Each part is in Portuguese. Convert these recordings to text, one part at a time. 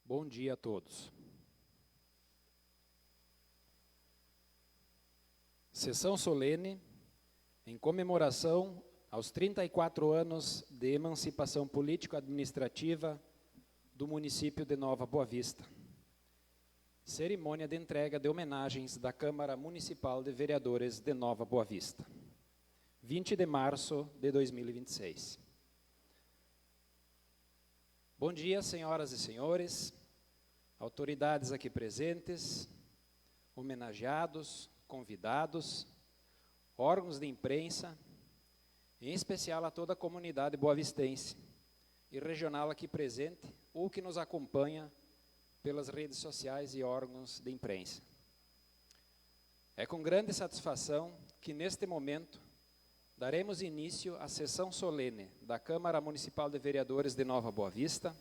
Bom dia a todos. Sessão solene em comemoração aos 34 anos de emancipação político-administrativa do município de Nova Boa Vista. Cerimônia de entrega de homenagens da Câmara Municipal de Vereadores de Nova Boa Vista. 20 de março de 2026. Bom dia, senhoras e senhores, autoridades aqui presentes, homenageados, convidados, órgãos de imprensa, em especial a toda a comunidade boavistense e regional aqui presente ou que nos acompanha pelas redes sociais e órgãos de imprensa. É com grande satisfação que, neste momento, daremos início à sessão solene da Câmara Municipal de Vereadores de Nova Boa Vista,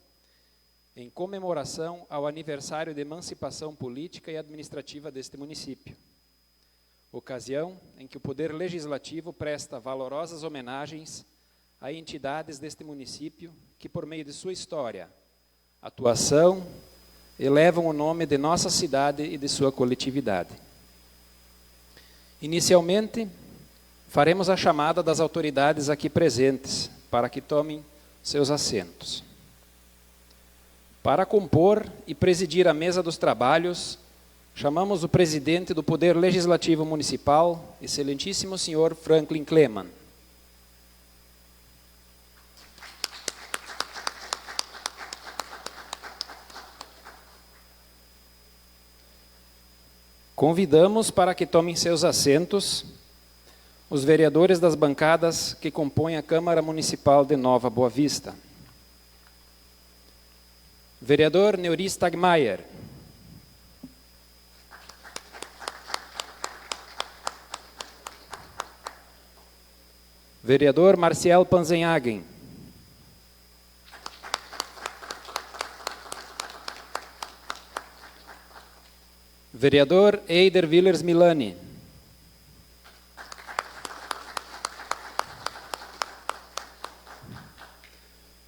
em comemoração ao aniversário de emancipação política e administrativa deste município. Ocasião em que o Poder Legislativo presta valorosas homenagens a entidades deste município que, por meio de sua história, atuação, elevam o nome de nossa cidade e de sua coletividade. Inicialmente, faremos a chamada das autoridades aqui presentes, para que tomem seus assentos. Para compor e presidir a mesa dos trabalhos, chamamos o presidente do Poder Legislativo Municipal, excelentíssimo senhor Franklin Kleman. Convidamos para que tomem seus assentos os vereadores das bancadas que compõem a Câmara Municipal de Nova Boa Vista. Vereador Neuri Stagmaier. Vereador Marciel Panzenhagen. Vereador Eider Willers Milani.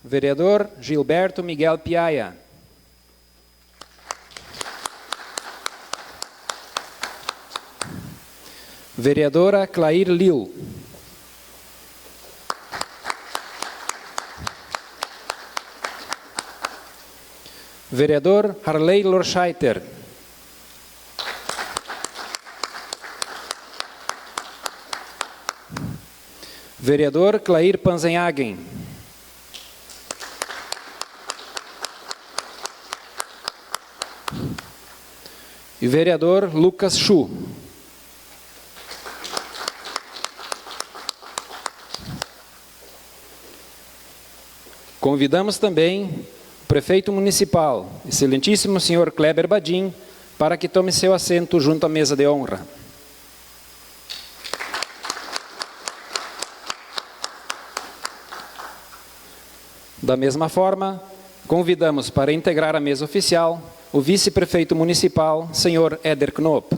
Vereador Gilberto Miguel Piaia. Vereadora Clair Lil. Vereador Harley Lorscheiter. Vereador Clair Panzenhagen. E vereador Lucas Chu. Convidamos também o prefeito municipal, excelentíssimo senhor Kleber Badim, para que tome seu assento junto à mesa de honra. Da mesma forma, convidamos para integrar a mesa oficial o vice-prefeito municipal, senhor Éder Knopp.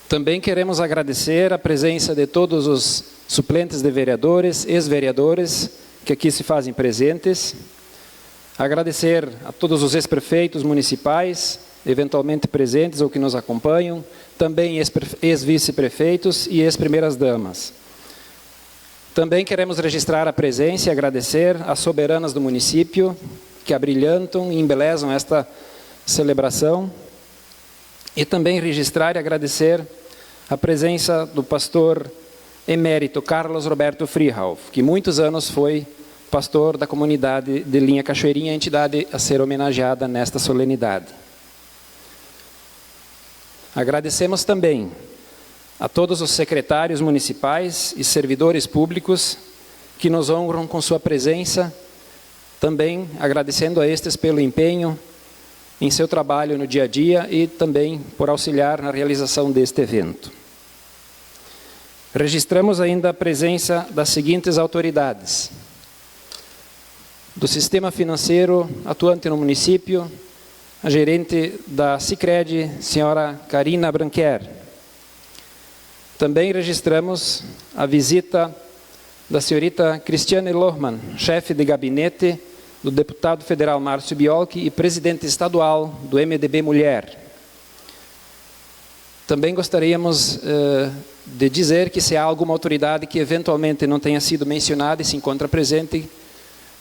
Também queremos agradecer a presença de todos os suplentes de vereadores, ex-vereadores, que aqui se fazem presentes. Agradecer a todos os ex-prefeitos municipais, eventualmente presentes ou que nos acompanham, também ex-vice-prefeitos e ex-primeiras-damas. Também queremos registrar a presença e agradecer às soberanas do município, que abrilhantam e embelezam esta celebração. E também registrar e agradecer a presença do pastor emérito Carlos Roberto Freehoff, que muitos anos foi pastor da comunidade de Linha Cachoeirinha, a entidade a ser homenageada nesta solenidade. Agradecemos também a todos os secretários municipais e servidores públicos que nos honram com sua presença, também agradecendo a estes pelo empenho em seu trabalho no dia a dia e também por auxiliar na realização deste evento. Registramos ainda a presença das seguintes autoridades: do sistema financeiro atuante no município, a gerente da Sicredi, senhora Karina Branquer, Também registramos a visita da senhorita Cristiane Lohmann, chefe de gabinete do deputado federal Márcio Biolchi e presidente estadual do MDB Mulher. Também gostaríamos de dizer que se há alguma autoridade que eventualmente não tenha sido mencionada e se encontra presente,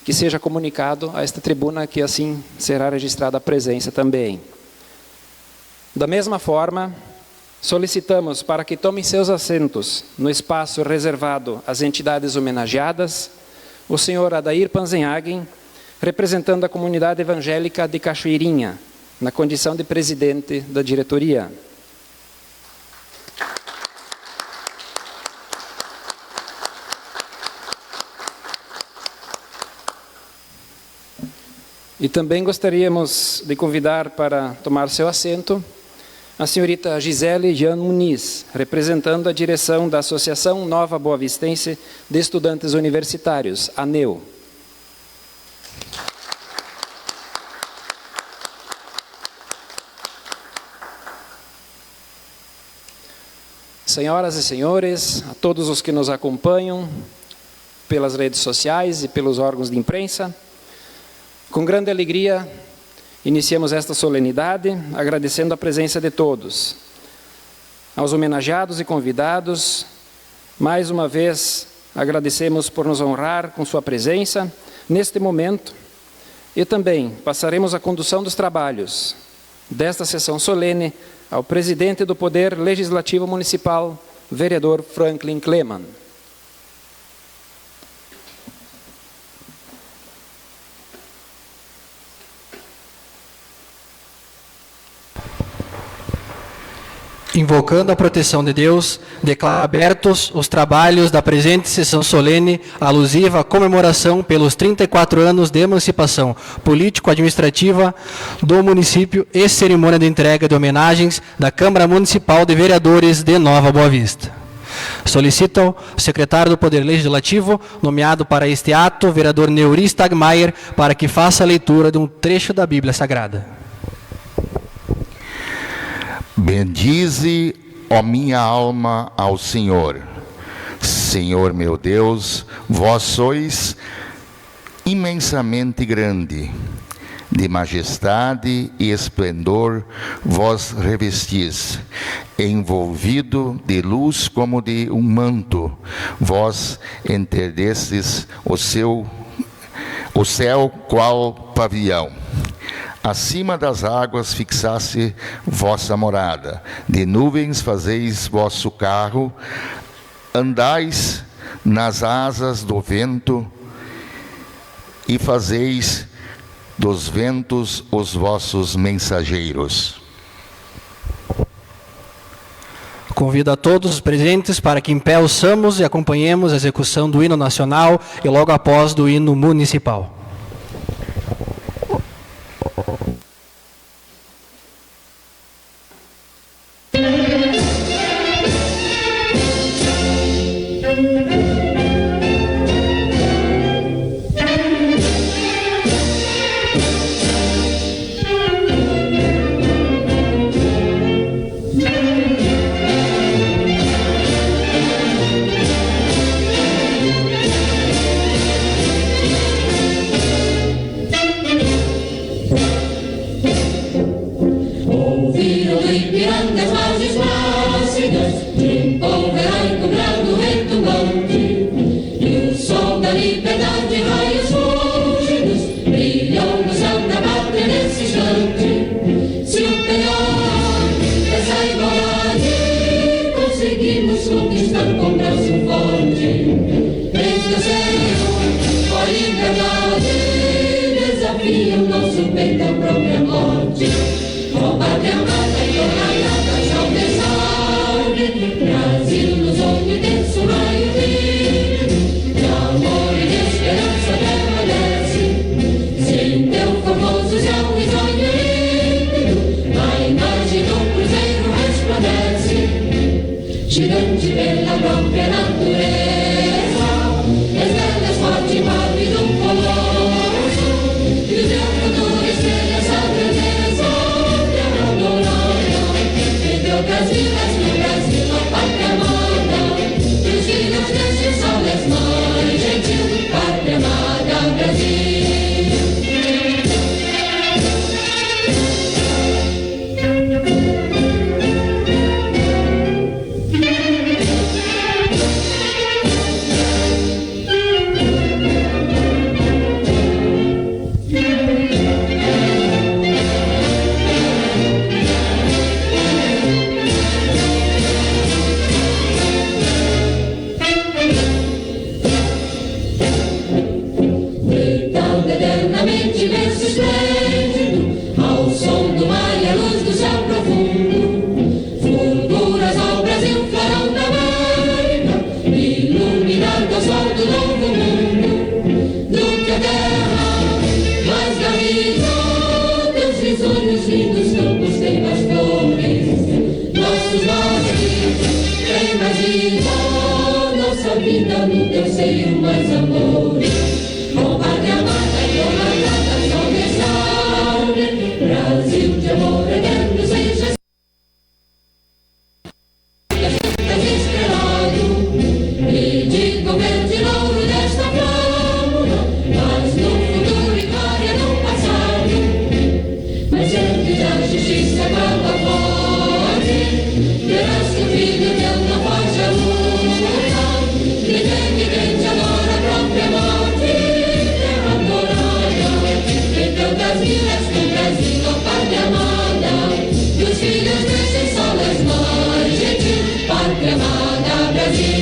que seja comunicado a esta tribuna que assim será registrada a presença também. Da mesma forma, solicitamos para que tomem seus assentos no espaço reservado às entidades homenageadas, o senhor Adair Panzenhagen, representando a comunidade evangélica de Cachoeirinha, na condição de presidente da diretoria. E também gostaríamos de convidar para tomar seu assento a senhorita Gisele Jean Muniz, representando a direção da Associação Nova Boa Vistense de Estudantes Universitários, ANEU. Senhoras e senhores, a todos os que nos acompanham pelas redes sociais e pelos órgãos de imprensa, com grande alegria, iniciamos esta solenidade, agradecendo a presença de todos. Aos homenageados e convidados, mais uma vez, agradecemos por nos honrar com sua presença neste momento e também passaremos a condução dos trabalhos desta sessão solene ao presidente do Poder Legislativo Municipal, vereador Franklin Kleman. Invocando a proteção de Deus, declaro abertos os trabalhos da presente sessão solene alusiva à comemoração pelos 34 anos de emancipação político-administrativa do município e cerimônia de entrega de homenagens da Câmara Municipal de Vereadores de Nova Boa Vista. Solicito ao secretário do Poder Legislativo, nomeado para este ato, vereador Neuri Stagmaier, para que faça a leitura de um trecho da Bíblia Sagrada. Bendize, ó minha alma, ao Senhor. Senhor meu Deus, vós sois imensamente grande, de majestade e esplendor vós revestis, envolvido de luz como de um manto, vós entendestes o céu qual pavilhão. Acima das águas fixasse vossa morada, de nuvens fazeis vosso carro, andais nas asas do vento e fazeis dos ventos os vossos mensageiros. Convido a todos os presentes para que em pé ouçamos e acompanhemos a execução do hino nacional e logo após do hino municipal. Forte, move do colosso, e os sonhos lindos campos têm mais flores, nossos nomes têm mais vida, nossa vida no teu seio mais amores. Com pátria amada e com marcada só deixar, Brasil de amor eterno seja estrelado, e diga o verde louro desta flâmula, mas no futuro e glória no passado. Mas antes da justiça acaba forte, verás que o filho teu não foge a luta, gritante agora a própria morte, terra adorada, então das vilas do Brasil, ó pátria amada, e os filhos desses solas mais gentil, pátria amada Brasil.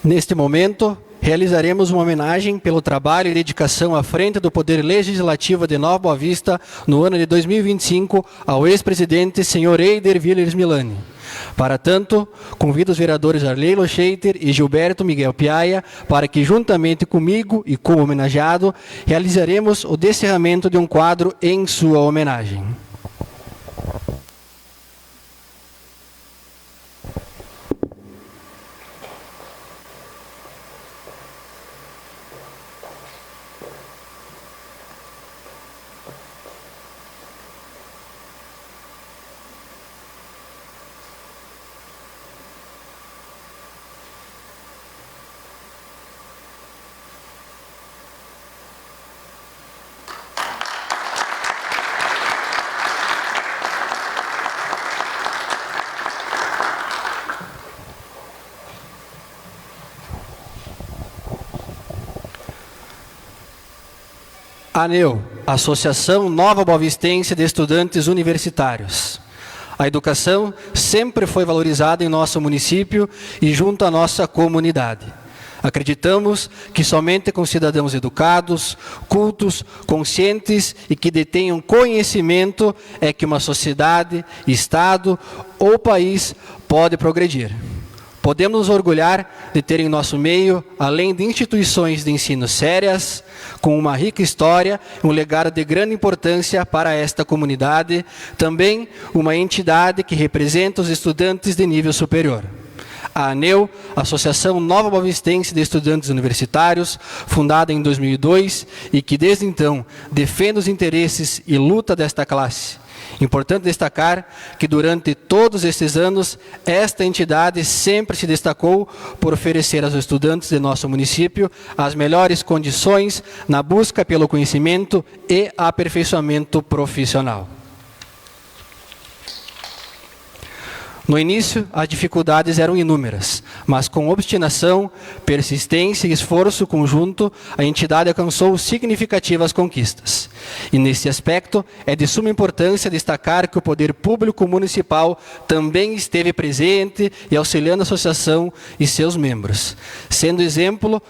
Neste momento, realizaremos uma homenagem pelo trabalho e dedicação à frente do Poder Legislativo de Nova Boa Vista no ano de 2025 ao ex-presidente senhor Eider Villers Milani. Para tanto, convido os vereadores Arleilo Scheiter e Gilberto Miguel Piaia para que, juntamente comigo e com o homenageado, realizaremos o descerramento de um quadro em sua homenagem. ANEU, Associação Nova Boavistense de Estudantes Universitários. A educação sempre foi valorizada em nosso município e junto à nossa comunidade. Acreditamos que somente com cidadãos educados, cultos, conscientes e que detenham conhecimento é que uma sociedade, estado ou país pode progredir. Podemos nos orgulhar de ter em nosso meio, além de instituições de ensino sérias, com uma rica história e um legado de grande importância para esta comunidade, também uma entidade que representa os estudantes de nível superior. A ANEU, Associação Nova Boavistense de Estudantes Universitários, fundada em 2002 e que desde então defende os interesses e luta desta classe. Importante destacar que durante todos estes anos, esta entidade sempre se destacou por oferecer aos estudantes de nosso município as melhores condições na busca pelo conhecimento e aperfeiçoamento profissional. No início, as dificuldades eram inúmeras, mas com obstinação, persistência e esforço conjunto, a entidade alcançou significativas conquistas. E nesse aspecto, é de suma importância destacar que o poder público municipal também esteve presente e auxiliando a associação e seus membros, sendo exemplo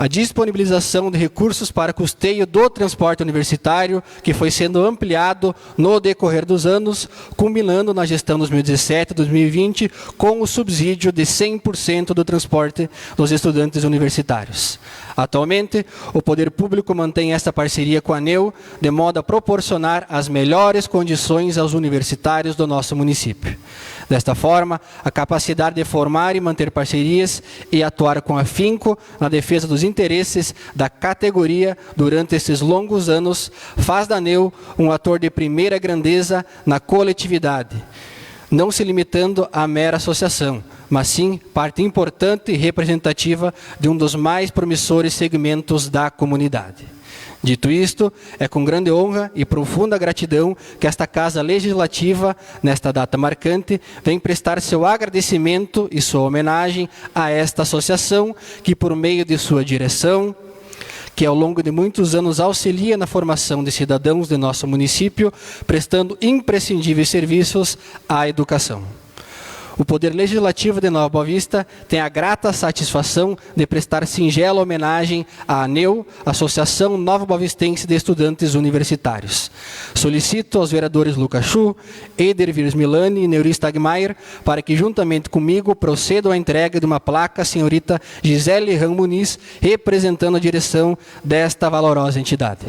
a disponibilização de recursos para custeio do transporte universitário, que foi sendo ampliado no decorrer dos anos, culminando na gestão 2017 e 2020, com o subsídio de 100% do transporte dos estudantes universitários. Atualmente, o poder público mantém esta parceria com a ANEU, de modo a proporcionar as melhores condições aos universitários do nosso município. Desta forma, a capacidade de formar e manter parcerias e atuar com afinco na defesa dos interesses da categoria durante esses longos anos faz da ANEU um ator de primeira grandeza na coletividade, não se limitando à mera associação, mas sim parte importante e representativa de um dos mais promissores segmentos da comunidade. Dito isto, é com grande honra e profunda gratidão que esta Casa Legislativa, nesta data marcante, vem prestar seu agradecimento e sua homenagem a esta associação que, por meio de sua direção, que ao longo de muitos anos auxilia na formação de cidadãos de nosso município, prestando imprescindíveis serviços à educação. O Poder Legislativo de Nova Boa Vista tem a grata satisfação de prestar singela homenagem à ANEU, Associação Nova Boavistense de Estudantes Universitários. Solicito aos vereadores Lucas Chu, Eider Vires Milani e Neuri Stagmaier para que, juntamente comigo, procedam à entrega de uma placa à senhorita Gisele Ram Muniz, representando a direção desta valorosa entidade.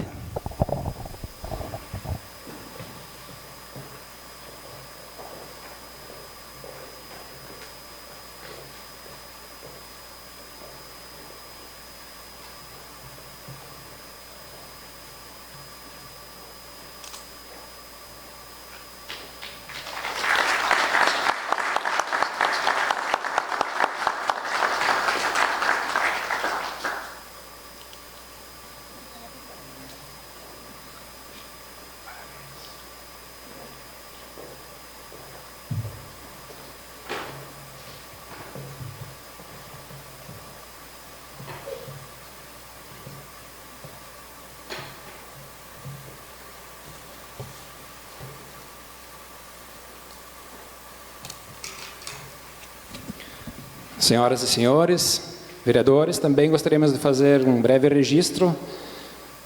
Senhoras e senhores, vereadores, também gostaríamos de fazer um breve registro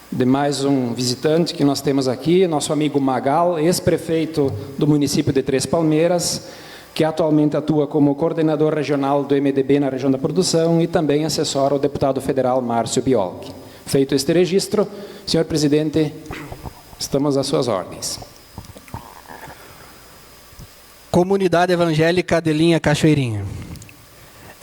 de mais um visitante que nós temos aqui, nosso amigo Magal, ex-prefeito do município de Três Palmeiras, que atualmente atua como coordenador regional do MDB na região da produção e também assessora ao deputado federal Márcio Biolchi. Feito este registro, senhor presidente, estamos às suas ordens. Comunidade Evangélica de Linha Cachoeirinha.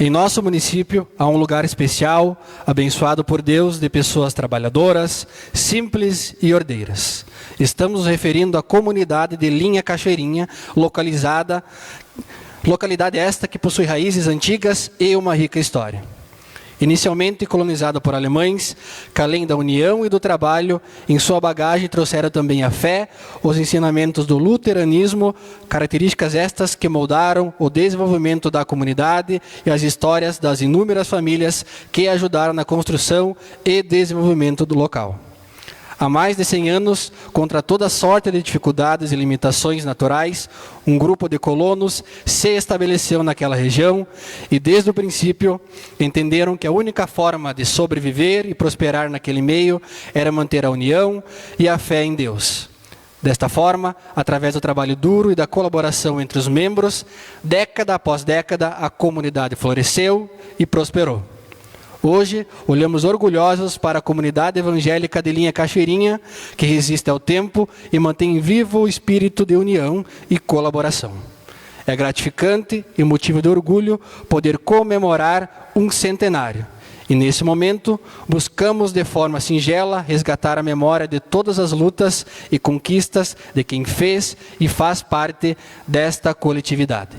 Em nosso município, há um lugar especial, abençoado por Deus, de pessoas trabalhadoras, simples e ordeiras. Estamos nos referindo à comunidade de Linha Cachoeirinha, localidade esta que possui raízes antigas e uma rica história. Inicialmente colonizada por alemães, que além da união e do trabalho, em sua bagagem trouxeram também a fé, os ensinamentos do luteranismo, características estas que moldaram o desenvolvimento da comunidade e as histórias das inúmeras famílias que ajudaram na construção e desenvolvimento do local. Há mais de 100 anos, contra toda sorte de dificuldades e limitações naturais, um grupo de colonos se estabeleceu naquela região e, desde o princípio, entenderam que a única forma de sobreviver e prosperar naquele meio era manter a união e a fé em Deus. Desta forma, através do trabalho duro e da colaboração entre os membros, década após década, a comunidade floresceu e prosperou. Hoje, olhamos orgulhosos para a comunidade evangélica de Linha Cachoeirinha, que resiste ao tempo e mantém vivo o espírito de união e colaboração. É gratificante e motivo de orgulho poder comemorar um centenário. E nesse momento, buscamos de forma singela resgatar a memória de todas as lutas e conquistas de quem fez e faz parte desta coletividade.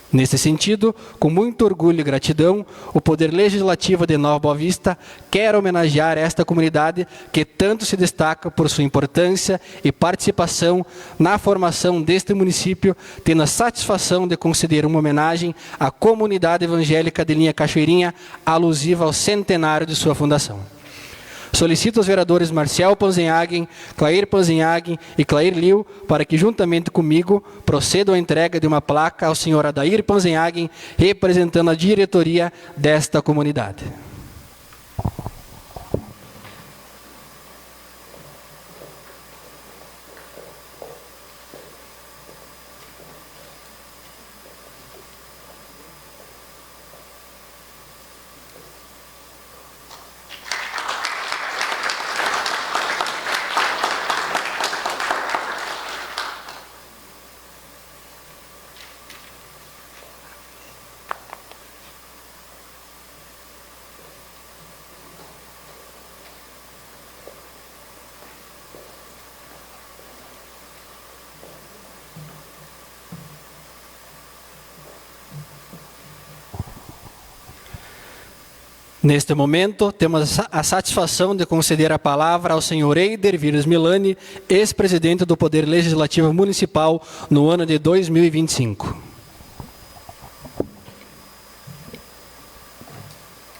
Nesse sentido, com muito orgulho e gratidão, o Poder Legislativo de Nova Boa Vista quer homenagear esta comunidade que tanto se destaca por sua importância e participação na formação deste município, tendo a satisfação de conceder uma homenagem à comunidade evangélica de Linha Cachoeirinha, alusiva ao centenário de sua fundação. Solicito aos vereadores Marcial Panzenhagen, Clair Panzenhagen e Clair Liu para que, juntamente comigo, procedam à entrega de uma placa ao senhor Adair Panzenhagen, representando a diretoria desta comunidade. Neste momento, temos a satisfação de conceder a palavra ao senhor Eider Vires Milani, ex-presidente do Poder Legislativo Municipal no ano de 2025.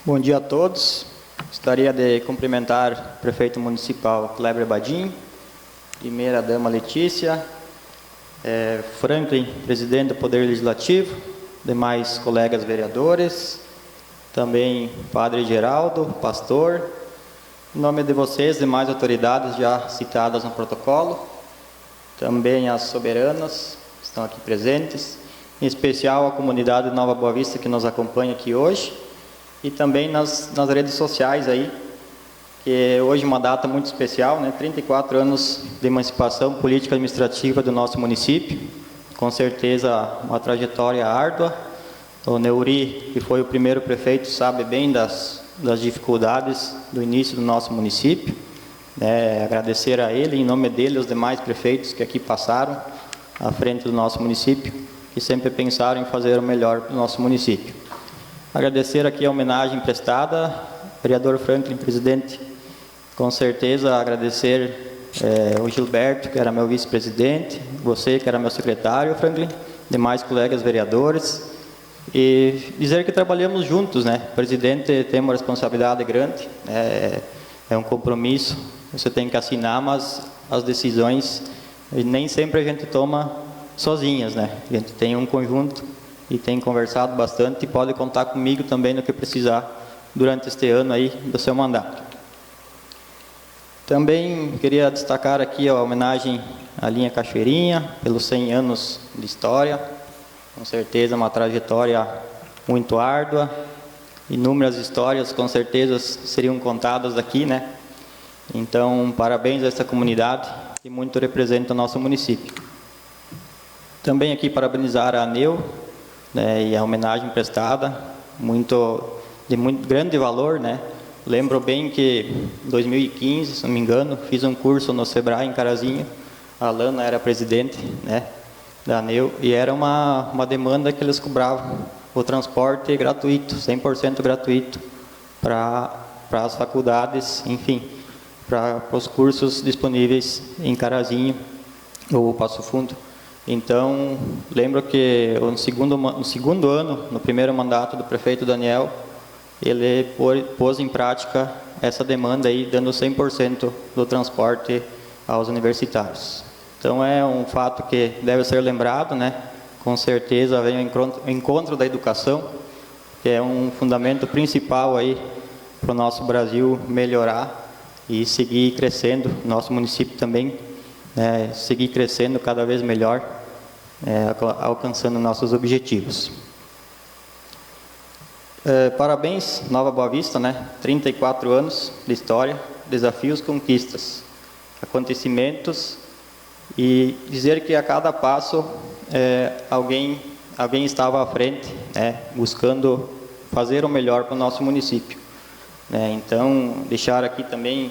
Bom dia a todos. Gostaria de cumprimentar o prefeito municipal Kleber Badim, primeira-dama Letícia, Franklin, presidente do Poder Legislativo, demais colegas vereadores, também Padre Geraldo, pastor, em nome de vocês, demais autoridades já citadas no protocolo, também as soberanas que estão aqui presentes, em especial a comunidade de Nova Boa Vista que nos acompanha aqui hoje, e também nas redes sociais aí, que hoje é uma data muito especial, né? 34 anos de emancipação política e administrativa do nosso município, com certeza uma trajetória árdua. O Neuri, que foi o primeiro prefeito, sabe bem das dificuldades do início do nosso município. Agradecer a ele, em nome dele, os demais prefeitos que aqui passaram à frente do nosso município, que sempre pensaram em fazer o melhor do nosso município. Agradecer aqui a homenagem prestada, vereador Franklin, presidente, com certeza agradecer o Gilberto, que era meu vice-presidente, você, que era meu secretário, Franklin, demais colegas vereadores, e dizer que trabalhamos juntos, né? O presidente tem uma responsabilidade grande, é um compromisso, você tem que assinar, mas as decisões nem sempre a gente toma sozinhas, né? A gente tem um conjunto e tem conversado bastante e pode contar comigo também no que precisar durante este ano aí do seu mandato. Também queria destacar aqui a homenagem à Linha Cachoeirinha, pelos 100 anos de história. Com certeza uma trajetória muito árdua, inúmeras histórias com certeza seriam contadas aqui, né? Então, parabéns a essa comunidade que muito representa o nosso município. Também aqui parabenizar a ANEU, né, e a homenagem prestada, de muito grande valor, né? Lembro bem que em 2015, se não me engano, fiz um curso no Sebrae em Carazinho, a Lana era presidente, né, da ANEU, e era uma demanda que eles cobravam o transporte gratuito, 100% gratuito, para as faculdades, enfim, para os cursos disponíveis em Carazinho ou Passo Fundo. Então, lembro que no segundo ano, no primeiro mandato do prefeito Daniel, ele pôs em prática essa demanda aí, dando 100% do transporte aos universitários. Então é um fato que deve ser lembrado, né? Com certeza vem o encontro da educação, que é um fundamento principal aí para o nosso Brasil melhorar e seguir crescendo, nosso município também, né, seguir crescendo cada vez melhor, alcançando nossos objetivos. Parabéns, Nova Boa Vista, né? 34 anos de história, desafios, conquistas, acontecimentos, e dizer que a cada passo alguém estava à frente, né, buscando fazer o melhor para o nosso município. Então, deixar aqui também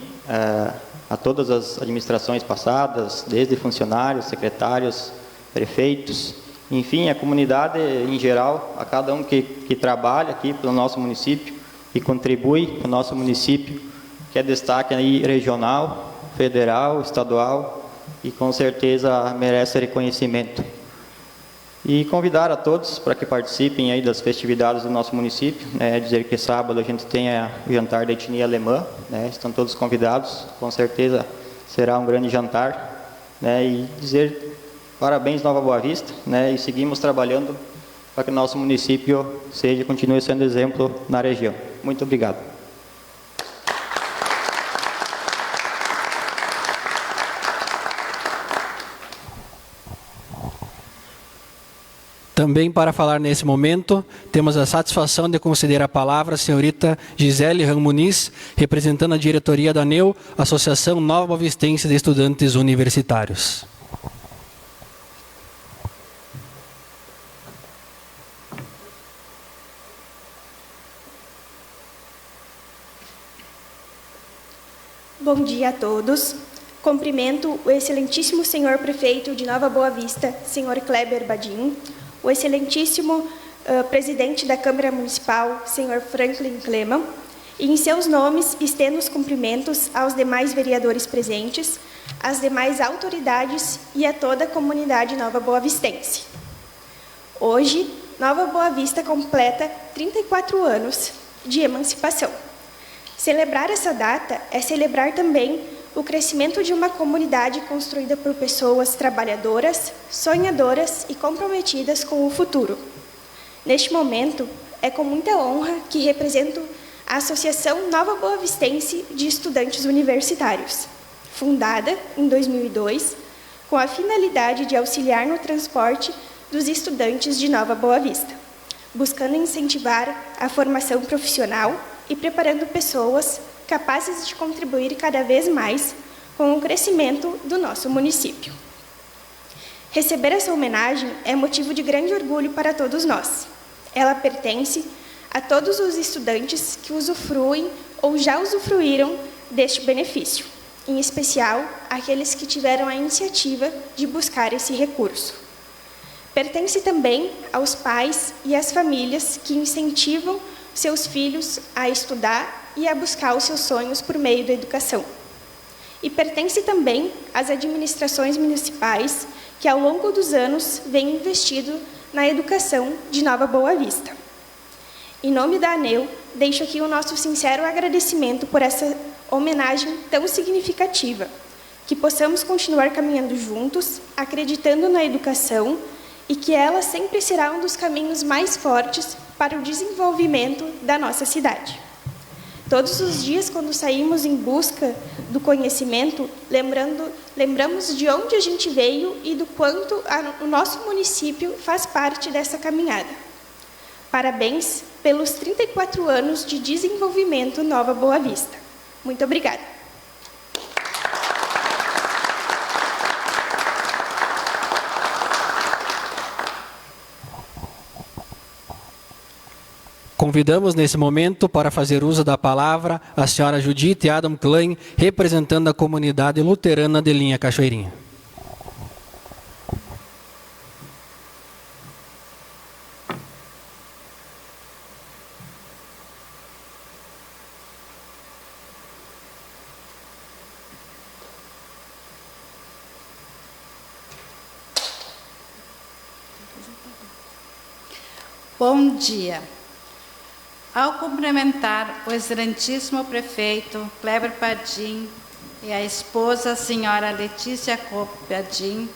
a todas as administrações passadas, desde funcionários, secretários, prefeitos, enfim, a comunidade em geral, a cada um que trabalha aqui pelo nosso município e contribui para o nosso município, que é destaque aí regional, federal, estadual, e com certeza merece reconhecimento. E convidar a todos para que participem aí das festividades do nosso município, né? Dizer que sábado a gente tem o jantar da etnia alemã, né? Estão todos convidados, com certeza será um grande jantar, né? E dizer parabéns, Nova Boa Vista, né? E seguimos trabalhando para que o nosso município continue sendo exemplo na região. Muito obrigado. Também para falar nesse momento, temos a satisfação de conceder a palavra à senhorita Gisele Ramuniz, representando a diretoria da ANEU, Associação Nova Boavistense de Estudantes Universitários. Bom dia a todos. Cumprimento o excelentíssimo senhor prefeito de Nova Boa Vista, senhor Kleber Badin, o excelentíssimo presidente da Câmara Municipal, senhor Franklin Kleman, e em seus nomes estendo os cumprimentos aos demais vereadores presentes, às demais autoridades e a toda a comunidade nova boavistense. Hoje, Nova Boa Vista completa 34 anos de emancipação. Celebrar essa data é celebrar também o crescimento de uma comunidade construída por pessoas trabalhadoras, sonhadoras e comprometidas com o futuro. Neste momento, é com muita honra que represento a Associação Nova Boavistense de Estudantes Universitários, fundada em 2002, com a finalidade de auxiliar no transporte dos estudantes de Nova Boa Vista, buscando incentivar a formação profissional e preparando pessoas capazes de contribuir cada vez mais com o crescimento do nosso município. Receber essa homenagem é motivo de grande orgulho para todos nós. Ela pertence a todos os estudantes que usufruem ou já usufruíram deste benefício, em especial aqueles que tiveram a iniciativa de buscar esse recurso. Pertence também aos pais e às famílias que incentivam seus filhos a estudar e a buscar os seus sonhos por meio da educação. E pertence também às administrações municipais que, ao longo dos anos, vêm investido na educação de Nova Boa Vista. Em nome da ANEU, deixo aqui o nosso sincero agradecimento por essa homenagem tão significativa, que possamos continuar caminhando juntos, acreditando na educação e que ela sempre será um dos caminhos mais fortes para o desenvolvimento da nossa cidade. Todos os dias, quando saímos em busca do conhecimento, lembramos de onde a gente veio e do quanto o nosso município faz parte dessa caminhada. Parabéns pelos 34 anos de desenvolvimento Nova Boa Vista. Muito obrigada. Convidamos nesse momento para fazer uso da palavra a senhora Judite Adam Klein, representando a comunidade luterana de Linha Cachoeirinha. Bom dia. Ao cumprimentar o excelentíssimo prefeito Kleber Badim e a esposa, a senhora Letícia Badim,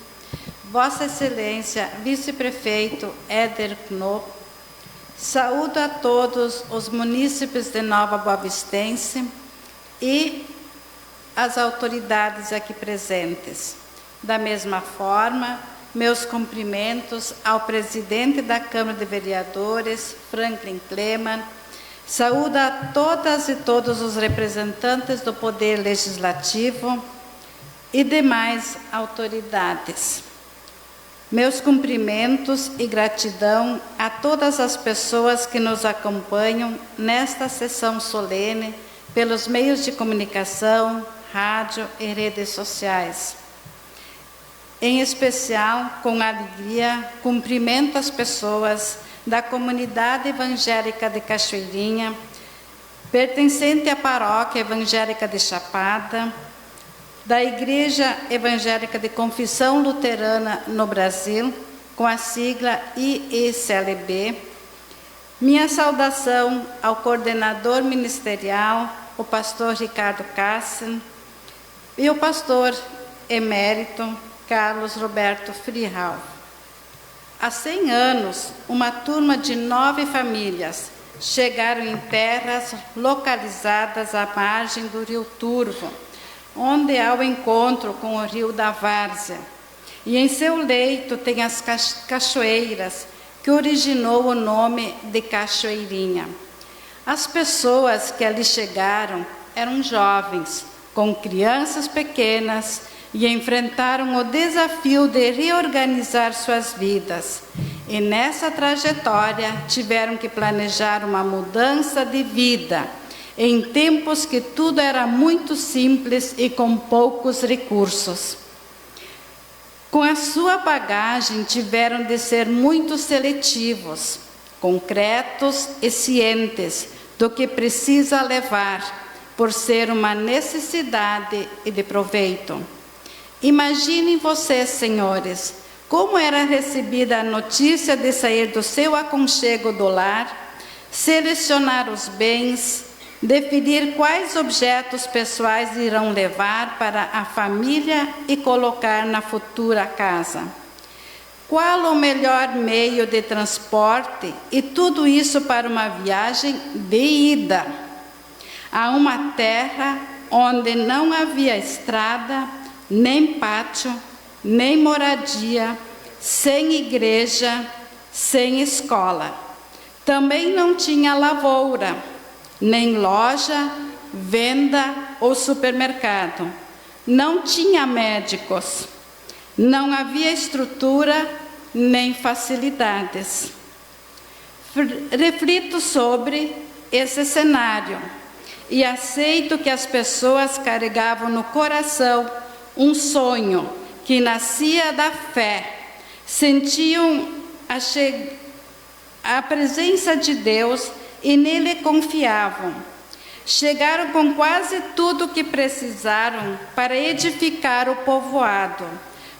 Vossa Excelência, vice-prefeito Éder Knopp, saúdo a todos os munícipes de Nova Boavistense e as autoridades aqui presentes. Da mesma forma, meus cumprimentos ao presidente da Câmara de Vereadores, Franklin Kleman, saúdo a todas e todos os representantes do Poder Legislativo e demais autoridades. Meus cumprimentos e gratidão a todas as pessoas que nos acompanham nesta sessão solene pelos meios de comunicação, rádio e redes sociais. Em especial, com alegria, cumprimento as pessoas da comunidade evangélica de Cachoeirinha, pertencente à paróquia evangélica de Chapada, da Igreja Evangélica de Confissão Luterana no Brasil, com a sigla IECLB. Minha saudação ao coordenador ministerial, o pastor Ricardo Cassen, e o pastor emérito Carlos Roberto Frihal. Há 100 anos, uma turma de 9 famílias chegaram em terras localizadas à margem do rio Turvo, onde há o encontro com o rio da Várzea. E em seu leito tem as cachoeiras, que originou o nome de Cachoeirinha. As pessoas que ali chegaram eram jovens, com crianças pequenas, e enfrentaram o desafio de reorganizar suas vidas. E nessa trajetória tiveram que planejar uma mudança de vida, em tempos que tudo era muito simples e com poucos recursos. Com a sua bagagem, tiveram de ser muito seletivos, concretos e cientes do que precisa levar, por ser uma necessidade e de proveito. Imaginem vocês, senhores, como era recebida a notícia de sair do seu aconchego do lar, selecionar os bens, definir quais objetos pessoais irão levar para a família e colocar na futura casa. Qual o melhor meio de transporte e tudo isso para uma viagem de ida a uma terra onde não havia estrada, nem pátio, nem moradia, sem igreja, sem escola. Também não tinha lavoura, nem loja, venda ou supermercado. Não tinha médicos. Não havia estrutura nem facilidades. Reflito sobre esse cenário e aceito que as pessoas carregavam no coração um sonho que nascia da fé. Sentiam a presença de Deus e nele confiavam. Chegaram com quase tudo o que precisaram para edificar o povoado.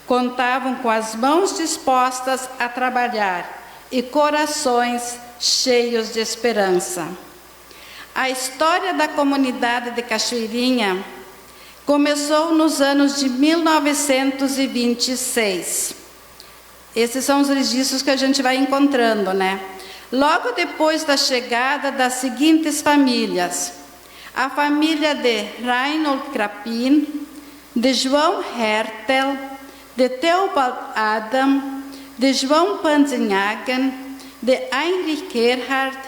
Contavam com as mãos dispostas a trabalhar e corações cheios de esperança. A história da comunidade de Cachoeirinha começou nos anos de 1926. Esses são os registros que a gente vai encontrando, né? Logo depois da chegada das seguintes famílias: a família de Reinhold Krapin, de João Hertel, de Theobald Adam, de João Panzinhagen, de Heinrich Gerhard,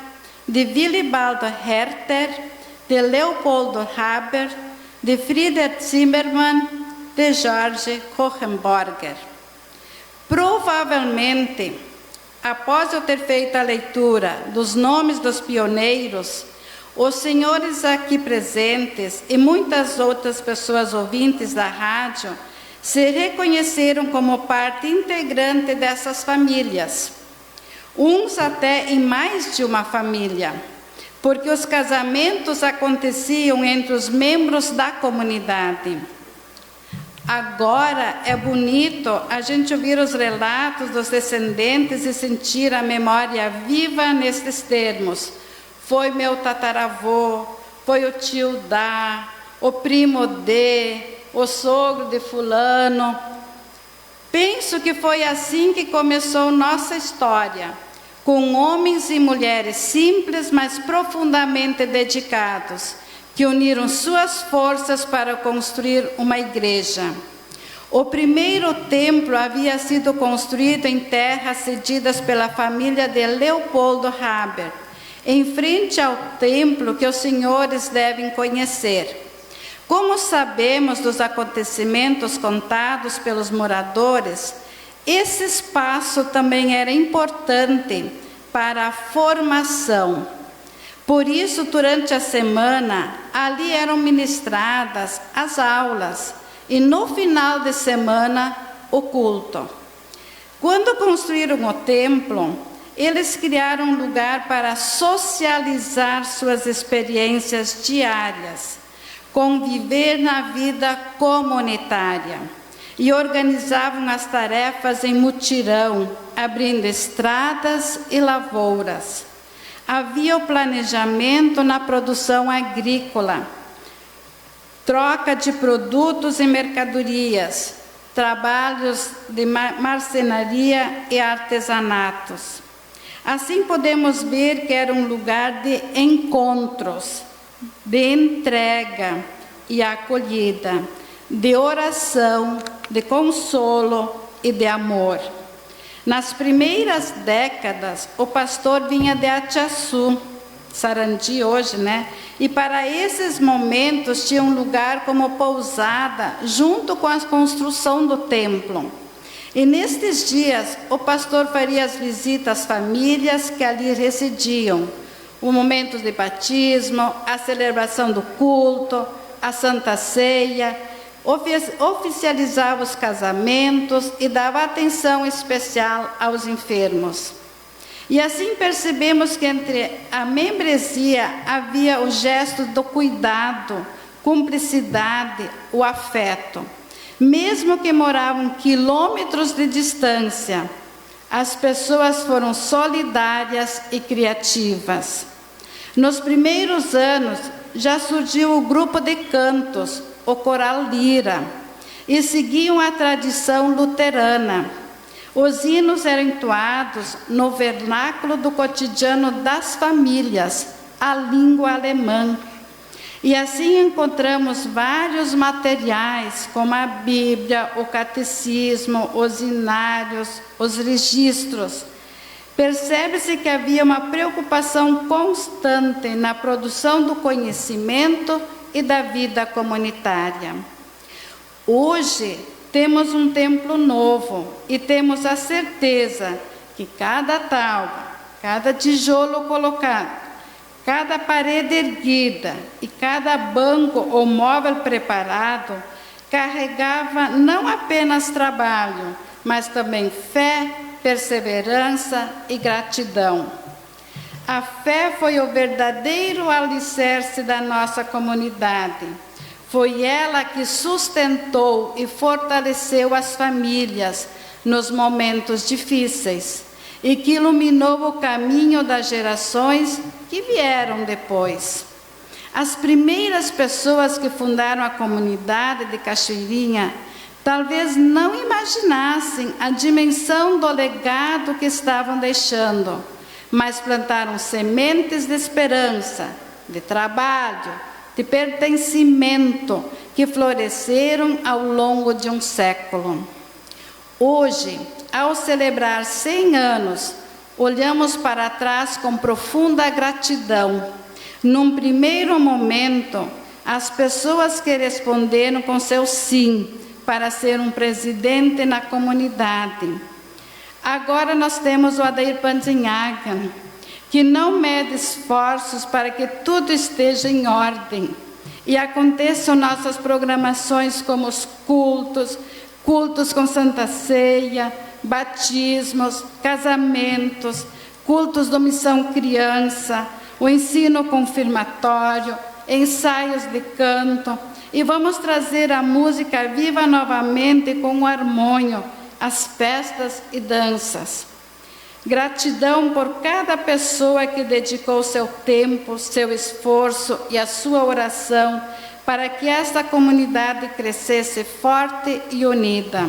de Willibald Herter, de Leopoldo Haber, de Frieder Zimmermann, de Jorge Kochenborger. Provavelmente, após eu ter feito a leitura dos nomes dos pioneiros, os senhores aqui presentes e muitas outras pessoas ouvintes da rádio se reconheceram como parte integrante dessas famílias. Uns até em mais de uma família, porque os casamentos aconteciam entre os membros da comunidade. Agora é bonito a gente ouvir os relatos dos descendentes e sentir a memória viva nestes termos. foi meu tataravô, foi o tio da, o primo de, o sogro de fulano. Penso que foi assim que começou nossa história, com homens e mulheres simples, mas profundamente dedicados, que uniram suas forças para construir uma igreja. O primeiro templo havia sido construído em terras cedidas pela família de Leopoldo Haber, em frente ao templo que os senhores devem conhecer. Como sabemos dos acontecimentos contados pelos moradores, esse espaço também era importante para a formação. Por isso, durante a semana, ali eram ministradas as aulas e no final de semana, o culto. Quando construíram o templo, eles criaram um lugar para socializar suas experiências diárias, conviver na vida comunitária, e organizavam as tarefas em mutirão, abrindo estradas e lavouras. Havia o planejamento na produção agrícola, troca de produtos e mercadorias, trabalhos de marcenaria e artesanatos. Assim podemos ver que era um lugar de encontros, de entrega e acolhida, de oração, de consolo e de amor. Nas primeiras décadas, o pastor vinha de Atiaçu, Sarandi hoje, né? E para esses momentos tinha um lugar como pousada, junto com a construção do templo. E nestes dias, o pastor faria as visitas às famílias que ali residiam, o momento de batismo, a celebração do culto, a Santa Ceia, oficializava os casamentos e dava atenção especial aos enfermos. E assim percebemos que entre a membresia havia o gesto do cuidado, cumplicidade, o afeto. Mesmo que moravam quilômetros de distância, as pessoas foram solidárias e criativas. Nos primeiros anos, já surgiu o grupo de cantos, o Coral Lira, e seguiam a tradição luterana. Os hinos eram entoados no vernáculo do cotidiano das famílias, a língua alemã. E assim encontramos vários materiais, como a Bíblia, o catecismo, os inários, os registros. Percebe-se que havia uma preocupação constante na produção do conhecimento e da vida comunitária. Hoje, temos um templo novo e temos a certeza que cada tábua, cada tijolo colocado, cada parede erguida e cada banco ou móvel preparado carregava não apenas trabalho, mas também fé, perseverança e gratidão. A fé foi o verdadeiro alicerce da nossa comunidade. Foi ela que sustentou e fortaleceu as famílias nos momentos difíceis e que iluminou o caminho das gerações que vieram depois. As primeiras pessoas que fundaram a comunidade de Cachoeirinha talvez não imaginassem a dimensão do legado que estavam deixando, mas plantaram sementes de esperança, de trabalho, de pertencimento, que floresceram ao longo de um século. Hoje, ao celebrar 100 anos, olhamos para trás com profunda gratidão. Num primeiro momento, as pessoas que responderam com seu sim para ser um presidente na comunidade. Agora nós temos o Adair Pandinhaga, que não mede esforços para que tudo esteja em ordem e aconteçam nossas programações como os cultos com Santa Ceia, batismos, casamentos, cultos do Missão Criança, o ensino confirmatório, ensaios de canto, e vamos trazer a música viva novamente com o harmônio, as festas e danças. Gratidão por cada pessoa que dedicou seu tempo, seu esforço e a sua oração para que esta comunidade crescesse forte e unida.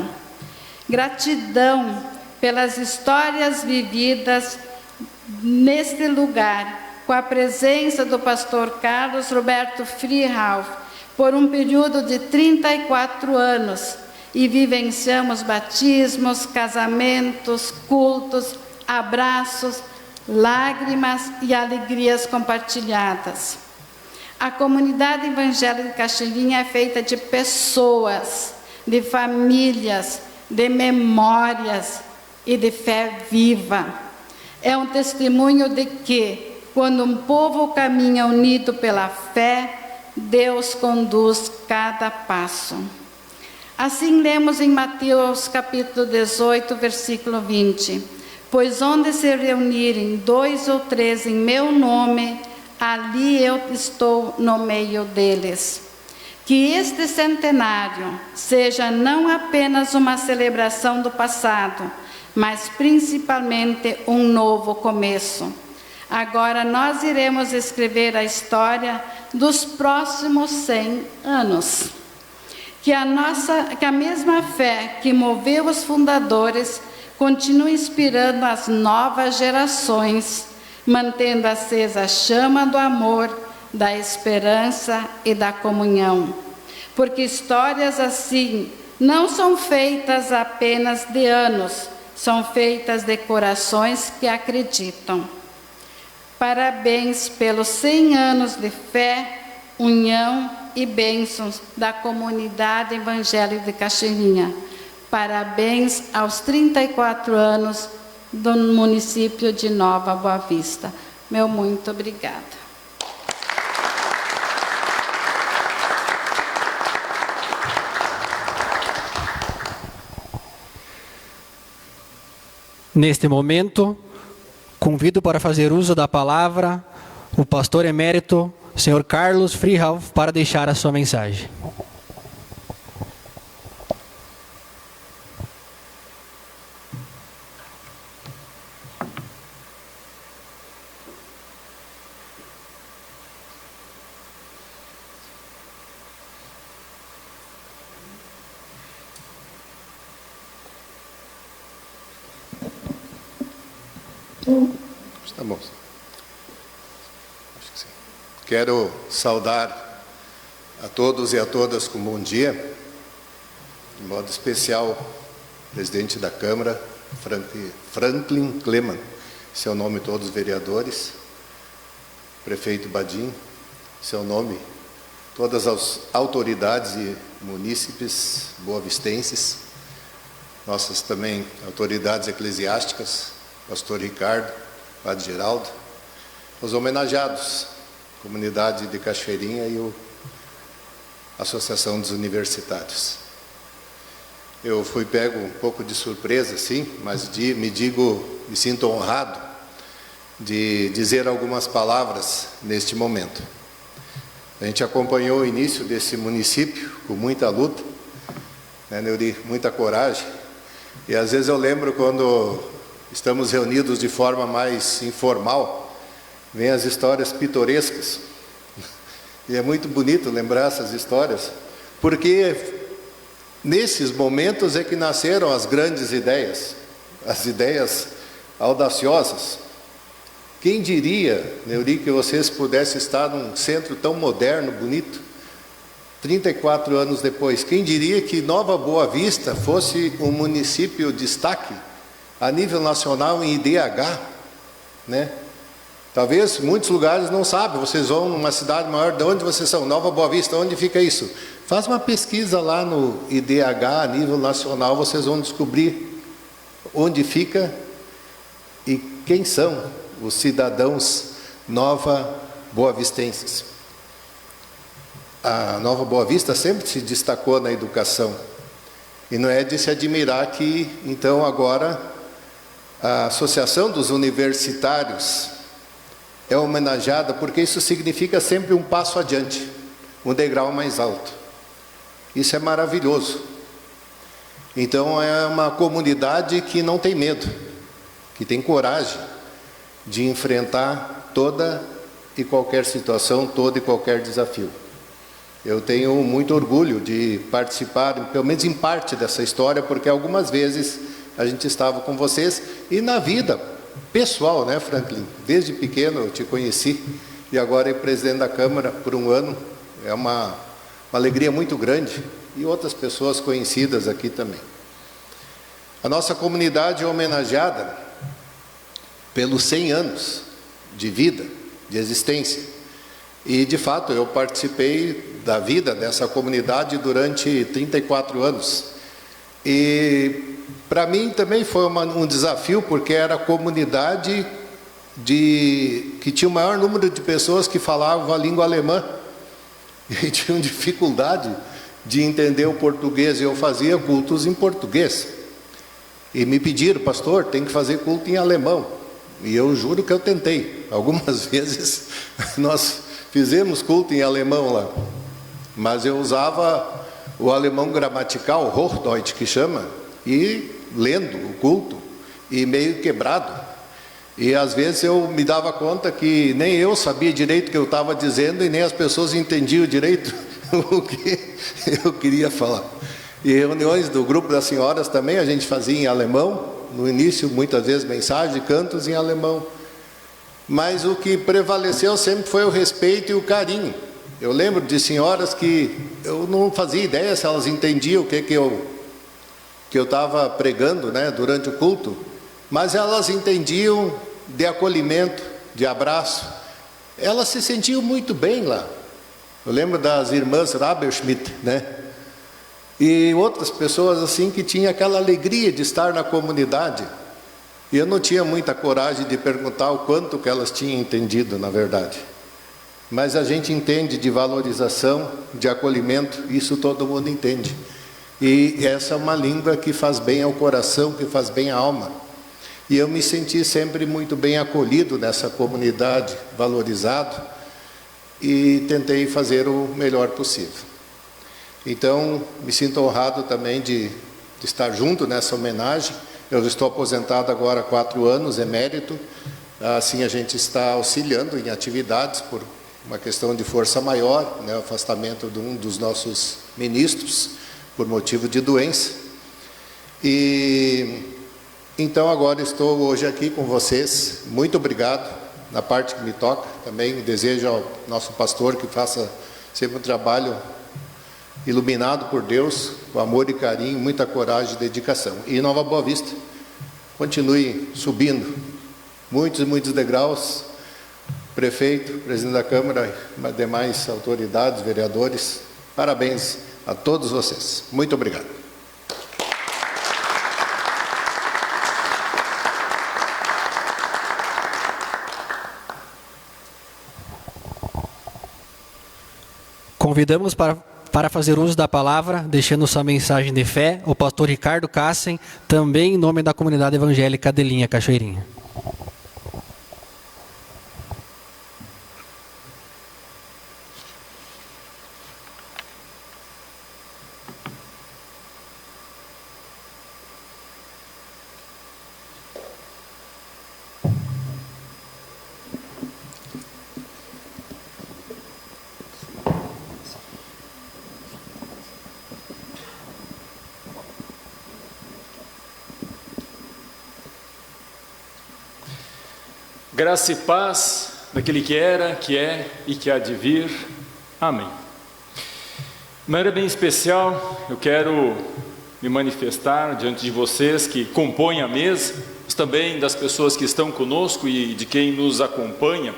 Gratidão pelas histórias vividas neste lugar, com a presença do pastor Carlos Roberto Freehouse, por um período de 34 anos, e vivenciamos batismos, casamentos, cultos, abraços, lágrimas e alegrias compartilhadas. A comunidade evangélica de Caxilinha é feita de pessoas, de famílias, de memórias e de fé viva. É um testemunho de que, quando um povo caminha unido pela fé, Deus conduz cada passo. Assim lemos em Mateus capítulo 18, versículo 20. Pois onde se reunirem 2 ou 3 em meu nome, ali eu estou no meio deles. Que este centenário seja não apenas uma celebração do passado, mas principalmente um novo começo. Agora nós iremos escrever a história dos próximos 100 anos. Que a mesma fé que moveu os fundadores continue inspirando as novas gerações, mantendo acesa a chama do amor, da esperança e da comunhão. Porque histórias assim não são feitas apenas de anos, são feitas de corações que acreditam. Parabéns pelos 100 anos de fé, união e bênçãos da comunidade evangélica de Caxilinha. Parabéns aos 34 anos do município de Nova Boa Vista. Meu muito obrigada. Neste momento, convido para fazer uso da palavra o pastor emérito, senhor Carlos Freehouse, para deixar a sua mensagem. Está bom. Acho que sim. Quero saudar a todos e a todas com bom dia, de modo especial, o presidente da Câmara, Franklin Kleman, seu nome todos os vereadores, prefeito Badim, seu nome, todas as autoridades e munícipes boavistenses, nossas também autoridades eclesiásticas, pastor Ricardo, padre Geraldo, os homenageados, comunidade de Cachoeirinha e a Associação dos Universitários. Eu fui pego um pouco de surpresa, sim, mas me sinto honrado de dizer algumas palavras neste momento. A gente acompanhou o início desse município com muita luta, né, Neuri, muita coragem, e às vezes eu lembro quando estamos reunidos de forma mais informal, vem as histórias pitorescas. E é muito bonito lembrar essas histórias, porque nesses momentos é que nasceram as grandes ideias, as ideias audaciosas. Quem diria, Neuri, que vocês pudessem estar num centro tão moderno, bonito, 34 anos depois? Quem diria que Nova Boa Vista fosse um município destaque a nível nacional em IDH, né? Talvez muitos lugares não sabem, vocês vão numa cidade maior, de onde vocês são? Nova Boa Vista, onde fica isso? Faz uma pesquisa lá no IDH a nível nacional, vocês vão descobrir onde fica e quem são os cidadãos nova boavistenses. A Nova Boa Vista sempre se destacou na educação, e não é de se admirar que, então, agora a Associação dos Universitários é homenageada, porque isso significa sempre um passo adiante, um degrau mais alto. Isso é maravilhoso. Então é uma comunidade que não tem medo. que tem coragem de enfrentar toda e qualquer situação, todo e qualquer desafio. Eu tenho muito orgulho de participar, pelo menos em parte dessa história, porque algumas vezes a gente estava com vocês, e na vida pessoal, né, Franklin? Desde pequeno eu te conheci, e agora é presidente da Câmara por um ano, é uma alegria muito grande, e outras pessoas conhecidas aqui também. A nossa comunidade é homenageada pelos 100 anos de vida, de existência, e de fato eu participei da vida dessa comunidade durante 34 anos, e para mim também foi um desafio, porque era a comunidade que tinha o maior número de pessoas que falavam a língua alemã, e tinham dificuldade de entender o português, e eu fazia cultos em português, e me pediram: pastor, tem que fazer culto em alemão, e eu juro que eu tentei, algumas vezes nós fizemos culto em alemão lá, mas eu usava o alemão gramatical, Hochdeutsch que chama, e lendo o culto, e meio quebrado, e às vezes eu me dava conta que nem eu sabia direito o que eu estava dizendo, e nem as pessoas entendiam direito o que eu queria falar. E reuniões do grupo das senhoras também a gente fazia em alemão, no início muitas vezes mensagens, cantos em alemão, mas o que prevaleceu sempre foi o respeito e o carinho. Eu lembro de senhoras que eu não fazia ideia se elas entendiam o que eu estava pregando, né, durante o culto, mas elas entendiam de acolhimento, de abraço, elas se sentiam muito bem lá. Eu lembro das irmãs Raberschmidt, né, e outras pessoas assim que tinham aquela alegria de estar na comunidade, e eu não tinha muita coragem de perguntar o quanto que elas tinham entendido, na verdade, mas a gente entende de valorização, de acolhimento, isso todo mundo entende. E essa é uma língua que faz bem ao coração, que faz bem à alma. E eu me senti sempre muito bem acolhido nessa comunidade, valorizado, e tentei fazer o melhor possível. Então, me sinto honrado também de estar junto nessa homenagem. Eu estou aposentado agora há 4 anos, emérito. Assim, a gente está auxiliando em atividades por uma questão de força maior, né, o afastamento de um dos nossos ministros, por motivo de doença. E então agora estou hoje aqui com vocês. Muito obrigado na parte que me toca. Também desejo ao nosso pastor que faça sempre um trabalho iluminado por Deus, com amor e carinho, muita coragem e dedicação. E Nova Boa Vista continue subindo muitos e muitos degraus. Prefeito, presidente da Câmara, demais autoridades, vereadores, parabéns a todos vocês. Muito obrigado. Convidamos para fazer uso da palavra, deixando sua mensagem de fé, o pastor Ricardo Cassen, também em nome da comunidade evangélica de Linha Cachoeirinha. Graça e paz daquele que era, que é e que há de vir. Amém. De maneira bem especial, eu quero me manifestar diante de vocês que compõem a mesa, mas também das pessoas que estão conosco e de quem nos acompanha,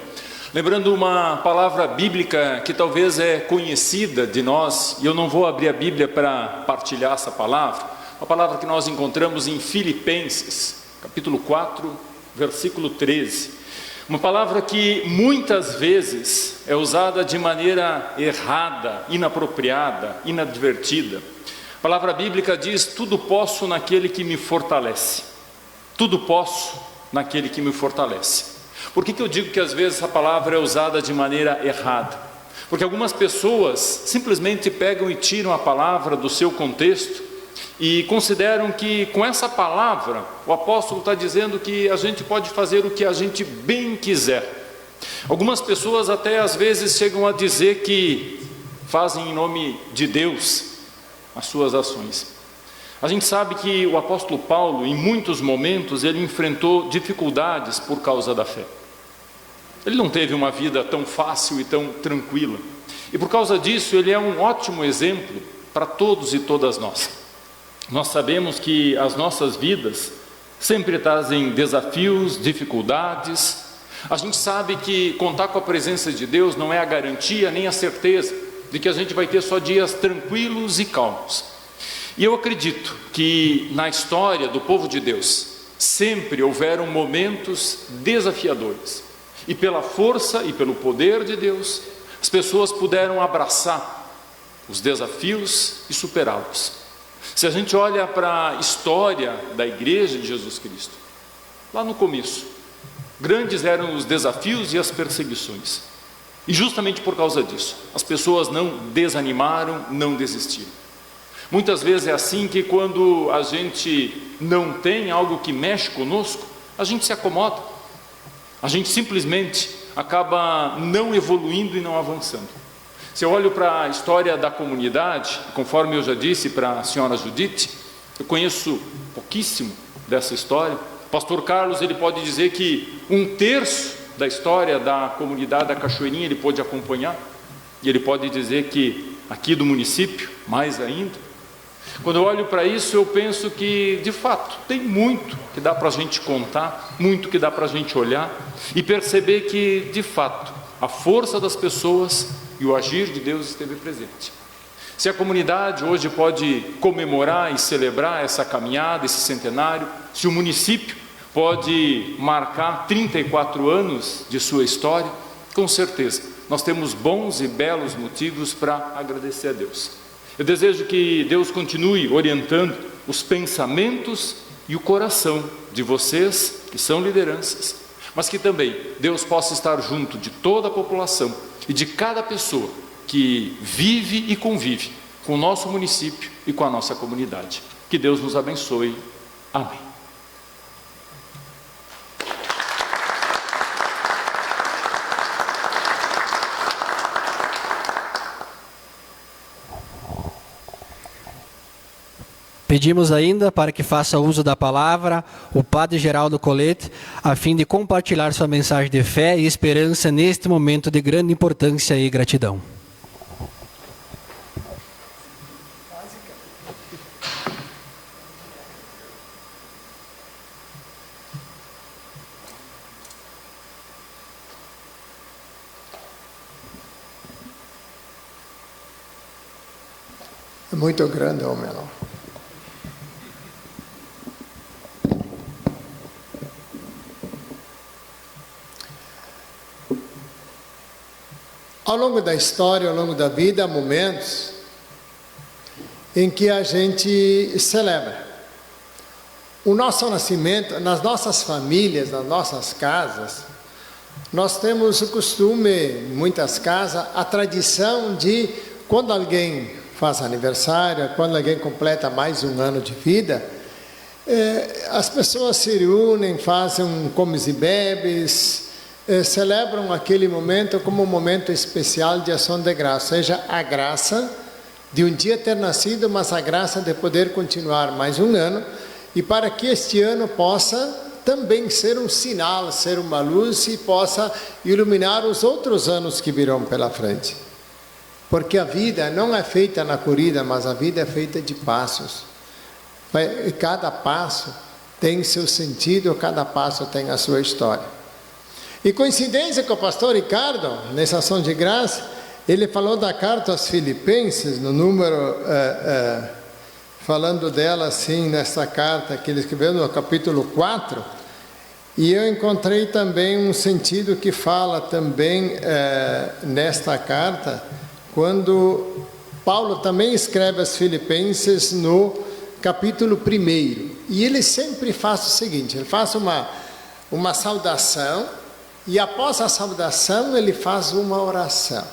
lembrando uma palavra bíblica que talvez é conhecida de nós, e eu não vou abrir a Bíblia para partilhar essa palavra, uma palavra que nós encontramos em Filipenses, capítulo 4, versículo 13. Uma palavra que muitas vezes é usada de maneira errada, inapropriada, inadvertida. A palavra bíblica diz: tudo posso naquele que me fortalece. Tudo posso naquele que me fortalece. Por que eu digo que às vezes essa palavra é usada de maneira errada? Porque algumas pessoas simplesmente pegam e tiram a palavra do seu contexto e consideram que com essa palavra o apóstolo está dizendo que a gente pode fazer o que a gente bem quiser. Algumas pessoas até às vezes chegam a dizer que fazem em nome de Deus as suas ações. A gente sabe que o apóstolo Paulo, em muitos momentos, ele enfrentou dificuldades por causa da fé. Ele não teve uma vida tão fácil e tão tranquila. E por causa disso, ele é um ótimo exemplo para todos e todas nós. Nós sabemos que as nossas vidas sempre trazem desafios, dificuldades. A gente sabe que contar com a presença de Deus não é a garantia nem a certeza de que a gente vai ter só dias tranquilos e calmos. E eu acredito que na história do povo de Deus sempre houveram momentos desafiadores. E pela força e pelo poder de Deus, as pessoas puderam abraçar os desafios e superá-los. Se a gente olha para a história da Igreja de Jesus Cristo, lá no começo, grandes eram os desafios e as perseguições. E justamente por causa disso, as pessoas não desanimaram, não desistiram. Muitas vezes é assim que quando a gente não tem algo que mexe conosco, a gente se acomoda. A gente simplesmente acaba não evoluindo e não avançando. Se eu olho para a história da comunidade, conforme eu já disse para a senhora Judite, eu conheço pouquíssimo dessa história. O pastor Carlos, ele pode dizer que 1/3 da história da comunidade da Cachoeirinha ele pôde acompanhar, e ele pode dizer que aqui do município, mais ainda. Quando eu olho para isso, eu penso que, de fato, tem muito que dá para a gente contar, muito que dá para a gente olhar e perceber que, de fato, a força das pessoas e o agir de Deus esteve presente. Se a comunidade hoje pode comemorar e celebrar essa caminhada, esse centenário, se o município pode marcar 34 anos de sua história, com certeza, nós temos bons e belos motivos para agradecer a Deus. Eu desejo que Deus continue orientando os pensamentos e o coração de vocês, que são lideranças, mas que também Deus possa estar junto de toda a população e de cada pessoa que vive e convive com o nosso município e com a nossa comunidade. Que Deus nos abençoe. Amém. Pedimos ainda para que faça uso da palavra o Padre Geraldo Colette, a fim de compartilhar sua mensagem de fé e esperança neste momento de grande importância e gratidão. É muito grande, homem. Ao longo da história, ao longo da vida, há momentos em que a gente celebra o nosso nascimento. Nas nossas famílias, nas nossas casas, nós temos o costume, em muitas casas, a tradição de, quando alguém faz aniversário, quando alguém completa mais um ano de vida, as pessoas se reúnem, fazem um comes e bebes, celebram aquele momento como um momento especial de ação de graça, ou seja, a graça de um dia ter nascido, mas a graça de poder continuar mais um ano, e para que este ano possa também ser um sinal, ser uma luz e possa iluminar os outros anos que virão pela frente. Porque a vida não é feita na corrida, mas a vida é feita de passos. Cada passo tem seu sentido, cada passo tem a sua história. E coincidência com o pastor Ricardo, nessa ação de graça, ele falou da carta aos Filipenses, no número, falando dela assim, nessa carta que ele escreveu no capítulo 4, e eu encontrei também um sentido que fala também nesta carta, quando Paulo também escreve aos Filipenses no capítulo 1, e ele sempre faz o seguinte, ele faz uma saudação, e após a saudação ele faz uma oração.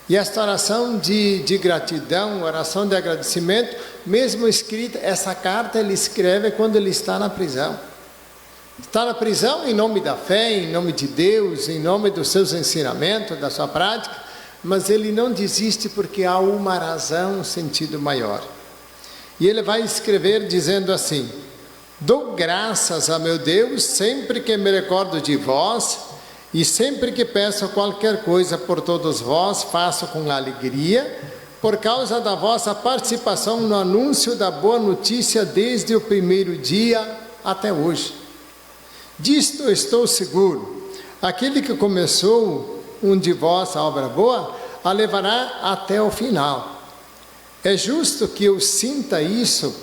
E esta oração de gratidão, oração de agradecimento, mesmo escrita, essa carta ele escreve quando ele está na prisão. Está na prisão em nome da fé, em nome de Deus, em nome dos seus ensinamentos, da sua prática, mas ele não desiste porque há uma razão, um sentido maior. E ele vai escrever dizendo assim: dou graças a meu Deus sempre que me recordo de vós, e sempre que peço qualquer coisa por todos vós, faço com alegria, por causa da vossa participação no anúncio da boa notícia desde o primeiro dia até hoje. Disto estou seguro, aquele que começou de vós a obra boa, a levará até o final. É justo que eu sinta isso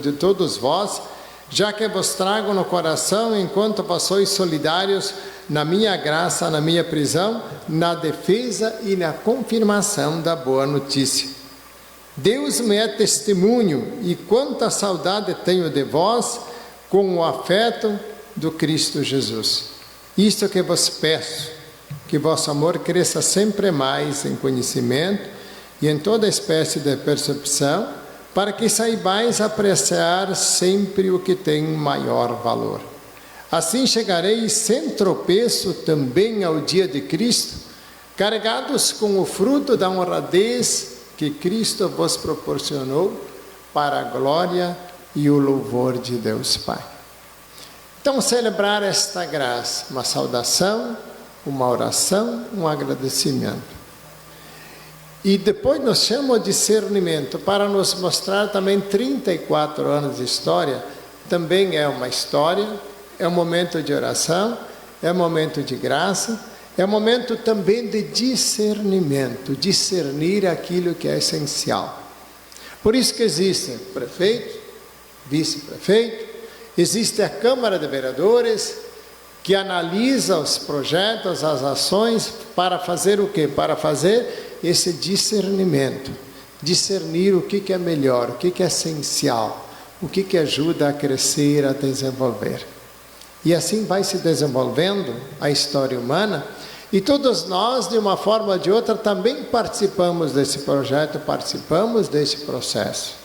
de todos vós, já que vos trago no coração enquanto vós sois solidários na minha graça, na minha prisão, na defesa e na confirmação da boa notícia. Deus me é testemunho, e quanta saudade tenho de vós, com o afeto do Cristo Jesus. Isto que vos peço, que vosso amor cresça sempre mais em conhecimento e em toda espécie de percepção, para que saibais apreciar sempre o que tem maior valor. Assim chegareis sem tropeço também ao dia de Cristo, carregados com o fruto da honradez que Cristo vos proporcionou, para a glória e o louvor de Deus Pai. Então, celebrar esta graça, uma saudação, uma oração, um agradecimento. E depois nos chama o discernimento, para nos mostrar também 34 anos de história, também é uma história, é um momento de oração, é um momento de graça, é um momento também de discernimento, discernir aquilo que é essencial. Por isso que existe prefeito, vice-prefeito, existe a Câmara de Vereadores, que analisa os projetos, as ações, para fazer o quê? Para fazer esse discernimento, discernir o que é melhor, o que é essencial, o que ajuda a crescer, a desenvolver. E assim vai se desenvolvendo a história humana, e todos nós, de uma forma ou de outra, também participamos desse projeto, participamos desse processo.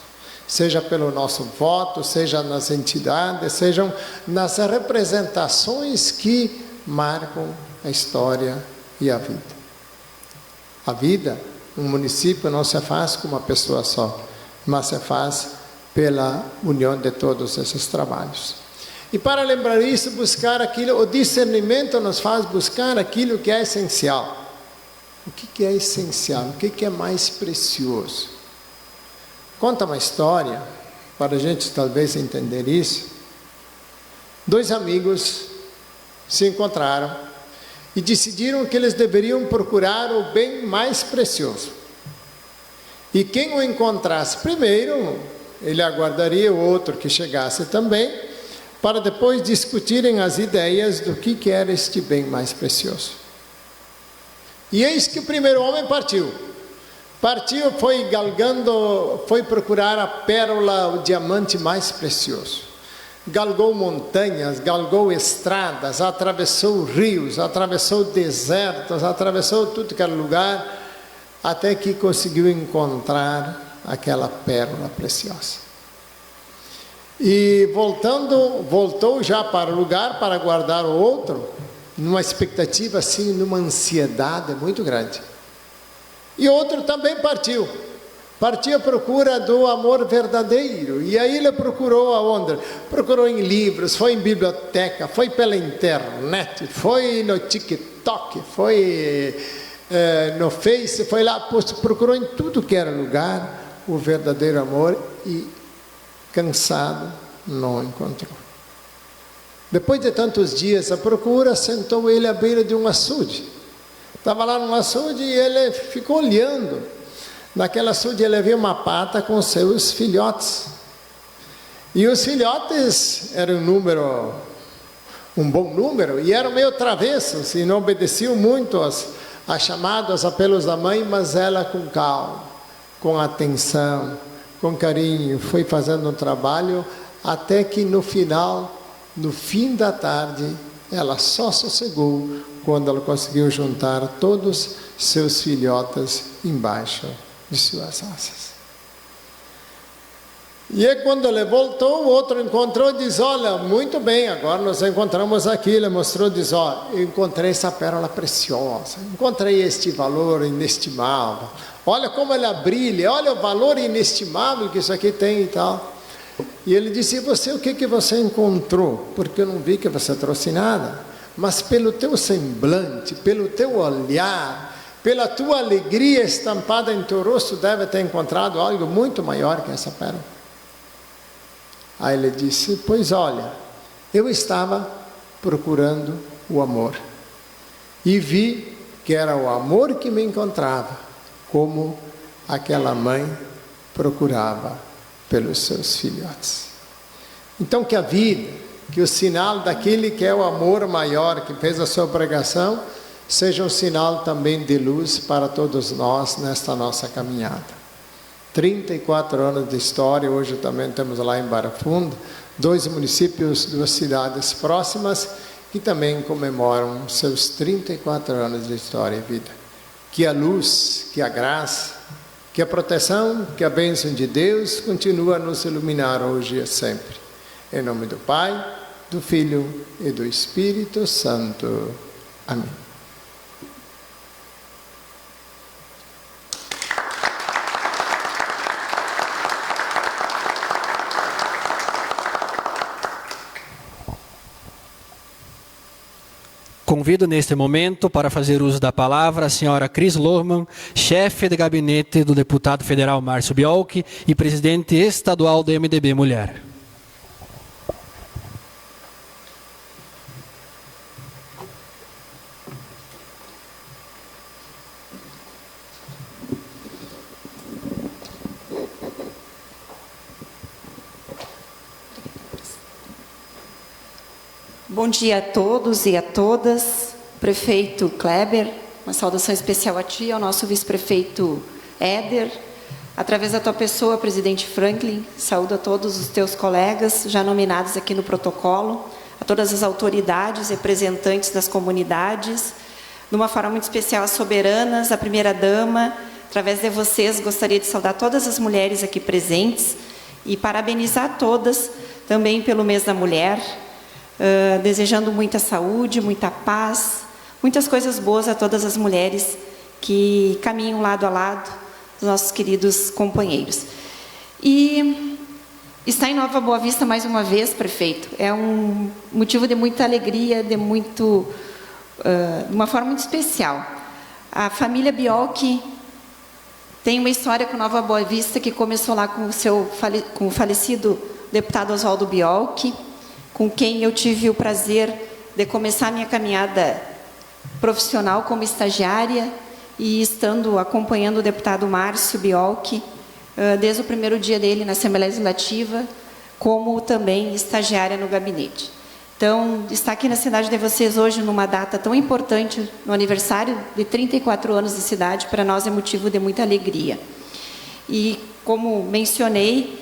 Seja pelo nosso voto, seja nas entidades, sejam nas representações que marcam a história e a vida. A vida, um município não se faz com uma pessoa só, mas se faz pela união de todos esses trabalhos. E para lembrar isso, buscar aquilo, o discernimento nos faz buscar aquilo que é essencial. O que é essencial? O que é mais precioso? Conta uma história, para a gente talvez entender isso. 2 amigos se encontraram e decidiram que eles deveriam procurar o bem mais precioso. E quem o encontrasse primeiro, ele aguardaria o outro que chegasse também, para depois discutirem as ideias do que era este bem mais precioso. E eis que o primeiro homem partiu, foi galgando, foi procurar a pérola, o diamante mais precioso. Galgou montanhas, galgou estradas, atravessou rios, atravessou desertos, atravessou tudo que era lugar, até que conseguiu encontrar aquela pérola preciosa. E voltou já para o lugar para guardar o outro, numa expectativa assim, numa ansiedade muito grande. E outro também partiu à procura do amor verdadeiro. E aí ele procurou aonde? Procurou em livros, foi em biblioteca, foi pela internet, foi no TikTok, foi no Face, foi lá, procurou em tudo que era lugar o verdadeiro amor e, cansado, não encontrou. Depois de tantos dias à procura, sentou ele à beira de um açude. Estava lá no açude e ele ficou olhando. Naquela açude ele viu uma pata com seus filhotes. E os filhotes eram um bom número, e eram meio travessos, e não obedeciam muito a chamados, aos apelos da mãe, mas ela com calma, com atenção, com carinho, foi fazendo um trabalho, até que no fim da tarde, ela só sossegou quando ela conseguiu juntar todos seus filhotes embaixo de suas asas. E aí, quando ele voltou, o outro encontrou e diz: olha, muito bem, agora nós encontramos aqui. Ele mostrou e diz: ó, eu encontrei essa pérola preciosa, encontrei este valor inestimável, olha como ela brilha, olha o valor inestimável que isso aqui tem e tal. E ele disse: e você, o que você encontrou? Porque eu não vi que você trouxe nada, mas pelo teu semblante, pelo teu olhar, pela tua alegria estampada em teu rosto, deve ter encontrado algo muito maior que essa pérola. Aí ele disse: pois olha, eu estava procurando o amor e vi que era o amor que me encontrava, como aquela mãe procurava pelos seus filhotes. Então que a vida, que o sinal daquele que é o amor maior, que fez a sua pregação, seja um sinal também de luz para todos nós nesta nossa caminhada. 34 anos de história, hoje também temos lá em Barra Funda, 2 municípios, 2 cidades próximas, que também comemoram seus 34 anos de história e vida. Que a luz, que a graça, que a proteção, que a bênção de Deus continue a nos iluminar hoje e sempre. Em nome do Pai, do Filho e do Espírito Santo. Amém. Convido neste momento para fazer uso da palavra a senhora Cris Lohmann, chefe de gabinete do deputado federal Márcio Biolchi e presidente estadual do MDB Mulher. Bom dia a todos e a todas. Prefeito Kleber, uma saudação especial a ti, ao nosso vice-prefeito Éder. Através da tua pessoa, presidente Franklin, saúdo a todos os teus colegas já nominados aqui no protocolo, a todas as autoridades, representantes das comunidades, de uma forma muito especial as soberanas, a primeira-dama. Através de vocês, gostaria de saudar todas as mulheres aqui presentes e parabenizar todas também pelo mês da mulher, desejando muita saúde, muita paz, muitas coisas boas a todas as mulheres que caminham lado a lado dos nossos queridos companheiros. E estar em Nova Boa Vista mais uma vez, prefeito, é um motivo de muita alegria, de uma forma muito especial. A família Biolchi tem uma história com Nova Boa Vista que começou lá com o falecido deputado Oswaldo Biolchi, com quem eu tive o prazer de começar a minha caminhada profissional como estagiária e estando acompanhando o deputado Márcio Biolchi, desde o primeiro dia dele na Assembleia Legislativa, como também estagiária no gabinete. Então, estar aqui na cidade de vocês hoje, numa data tão importante, no aniversário de 34 anos de cidade, para nós é motivo de muita alegria. E, como mencionei,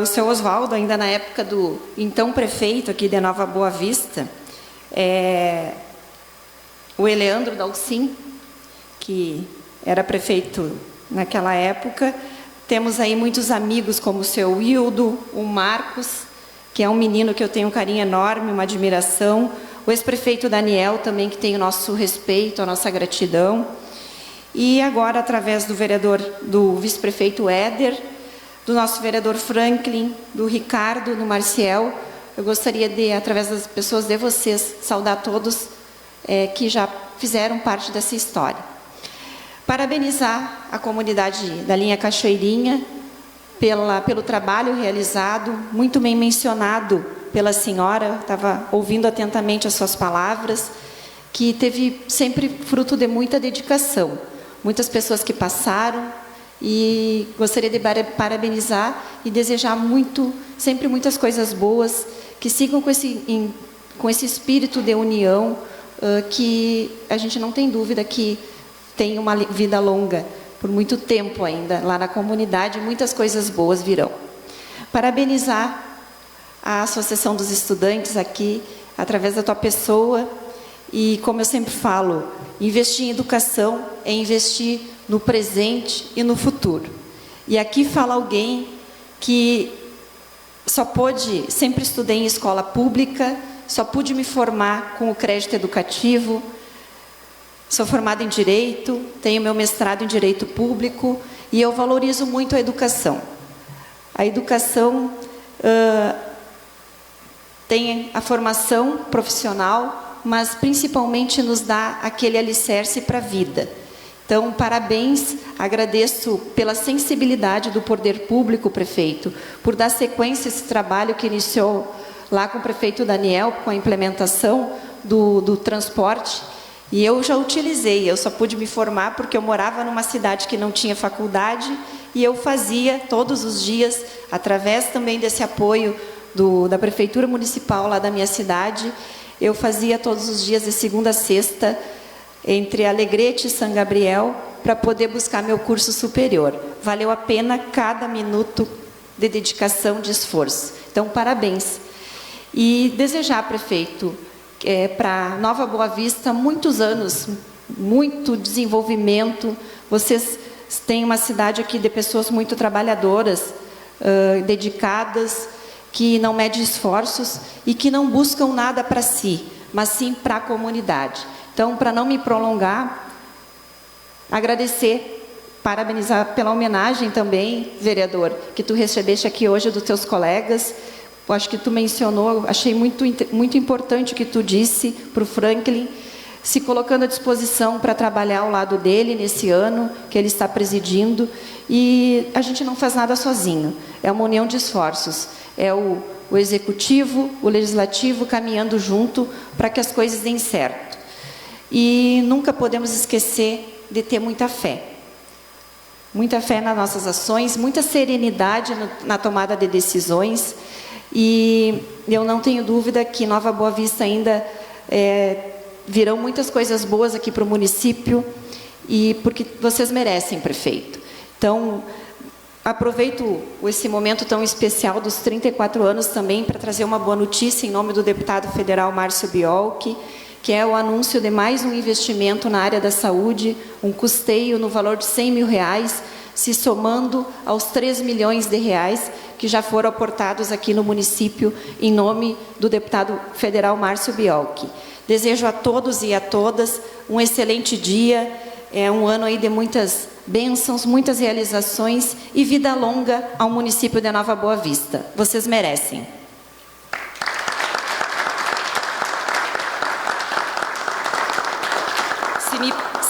o seu Oswaldo, ainda na época do então prefeito aqui de Nova Boa Vista, o Eleandro Dalcin, que era prefeito naquela época. Temos aí muitos amigos como o seu Hildo, o Marcos, que é um menino que eu tenho um carinho enorme, uma admiração, o ex-prefeito Daniel também, que tem o nosso respeito, a nossa gratidão, e agora através do vice-prefeito Éder, do nosso vereador Franklin, do Ricardo, do Marciel, eu gostaria de, através das pessoas de vocês, saudar todos que já fizeram parte dessa história. Parabenizar a comunidade da linha Cachoeirinha pelo trabalho realizado, muito bem mencionado pela senhora, estava ouvindo atentamente as suas palavras, que teve sempre fruto de muita dedicação. Muitas pessoas que passaram, e gostaria de parabenizar e desejar sempre muitas coisas boas, que sigam com esse espírito de união, que a gente não tem dúvida que tem uma vida longa, por muito tempo ainda, lá na comunidade, muitas coisas boas virão. Parabenizar a Associação dos Estudantes aqui, através da tua pessoa. E, como eu sempre falo, investir em educação é investir no presente e no futuro. E aqui fala alguém que sempre estudei em escola pública, só pude me formar com o crédito educativo. Sou formada em Direito, tenho meu mestrado em Direito Público e eu valorizo muito a educação. A educação tem a formação profissional, mas principalmente nos dá aquele alicerce para a vida. Então, parabéns, agradeço pela sensibilidade do poder público, prefeito, por dar sequência a esse trabalho que iniciou lá com o prefeito Daniel, com a implementação do transporte. E eu já utilizei, eu só pude me formar porque eu morava numa cidade que não tinha faculdade e eu fazia todos os dias, através também desse apoio da Prefeitura Municipal lá da minha cidade, eu fazia todos os dias de segunda a sexta, entre Alegrete e São Gabriel, para poder buscar meu curso superior. Valeu a pena cada minuto de dedicação, de esforço. Então, parabéns. E desejar, prefeito, para Nova Boa Vista, muitos anos, muito desenvolvimento. Vocês têm uma cidade aqui de pessoas muito trabalhadoras, dedicadas, que não medem esforços e que não buscam nada para si, mas sim para a comunidade. Então, para não me prolongar, agradecer, parabenizar pela homenagem também, vereador, que tu recebeste aqui hoje dos teus colegas. Eu acho que tu mencionou, achei muito importante o que tu disse para o Franklin, se colocando à disposição para trabalhar ao lado dele nesse ano que ele está presidindo. E a gente não faz nada sozinho, é uma união de esforços. É o executivo, o legislativo caminhando junto para que as coisas deem certo. E nunca podemos esquecer de ter muita fé. Muita fé nas nossas ações, muita serenidade na tomada de decisões. E eu não tenho dúvida que Nova Boa Vista ainda virão muitas coisas boas aqui para o município, e porque vocês merecem, prefeito. Então, aproveito esse momento tão especial dos 34 anos também para trazer uma boa notícia em nome do deputado federal Márcio Biolchi, que é o anúncio de mais um investimento na área da saúde, um custeio no valor de R$100 mil, se somando aos R$3 milhões que já foram aportados aqui no município em nome do deputado federal Márcio Biolchi. Desejo a todos e a todas um excelente dia, um ano aí de muitas bênçãos, muitas realizações e vida longa ao município de Nova Boa Vista. Vocês merecem.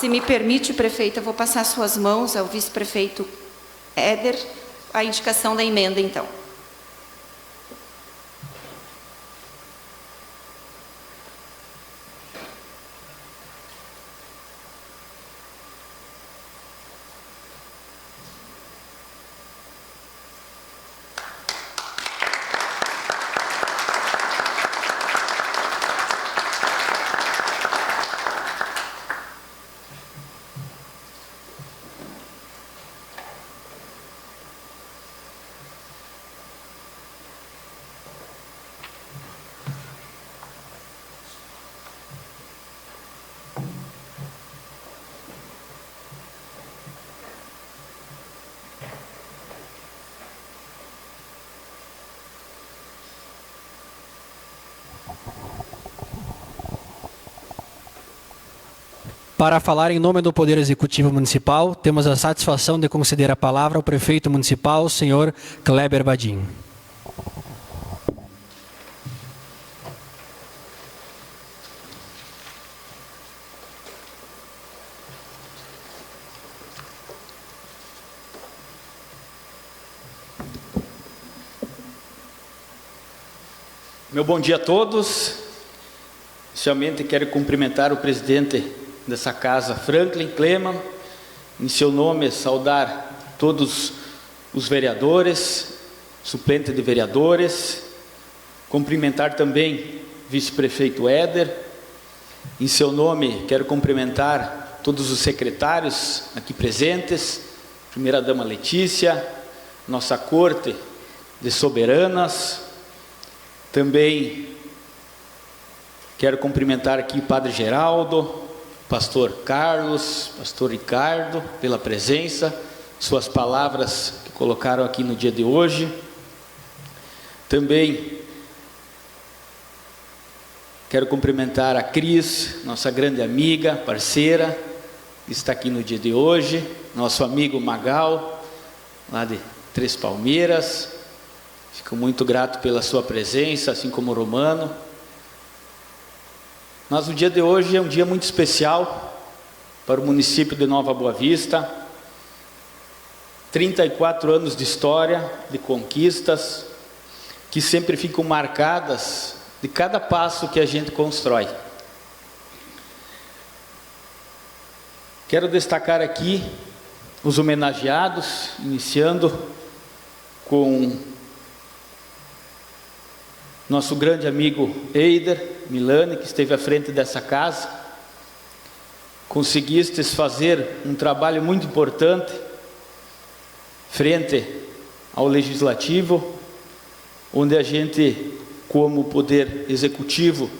Se me permite, prefeito, eu vou passar suas mãos ao vice-prefeito Éder, a indicação da emenda, então. Para falar em nome do Poder Executivo Municipal, temos a satisfação de conceder a palavra ao prefeito municipal, senhor Kleber Badin. Meu bom dia a todos. Inicialmente quero cumprimentar o presidente dessa casa, Franklin Kleman, em seu nome saudar todos os vereadores, suplentes de vereadores, cumprimentar também o vice-prefeito Éder, em seu nome quero cumprimentar todos os secretários aqui presentes, primeira-dama Letícia, nossa corte de soberanas, também Quero cumprimentar aqui o Padre Geraldo, Pastor Carlos, Pastor Ricardo, pela presença, suas palavras que colocaram aqui no dia de hoje. Também quero cumprimentar a Cris, nossa grande amiga, parceira, que está aqui no dia de hoje, nosso amigo Magal, lá de Três Palmeiras. Fico muito grato pela sua presença, assim como o Romano. Mas o dia de hoje é um dia muito especial para o município de Nova Boa Vista. 34 anos de história, de conquistas, que sempre ficam marcadas de cada passo que a gente constrói. Quero destacar aqui os homenageados, iniciando com nosso grande amigo Eider Milani, que esteve à frente dessa casa. Conseguistes fazer um trabalho muito importante frente ao Legislativo, onde a gente, como Poder Executivo,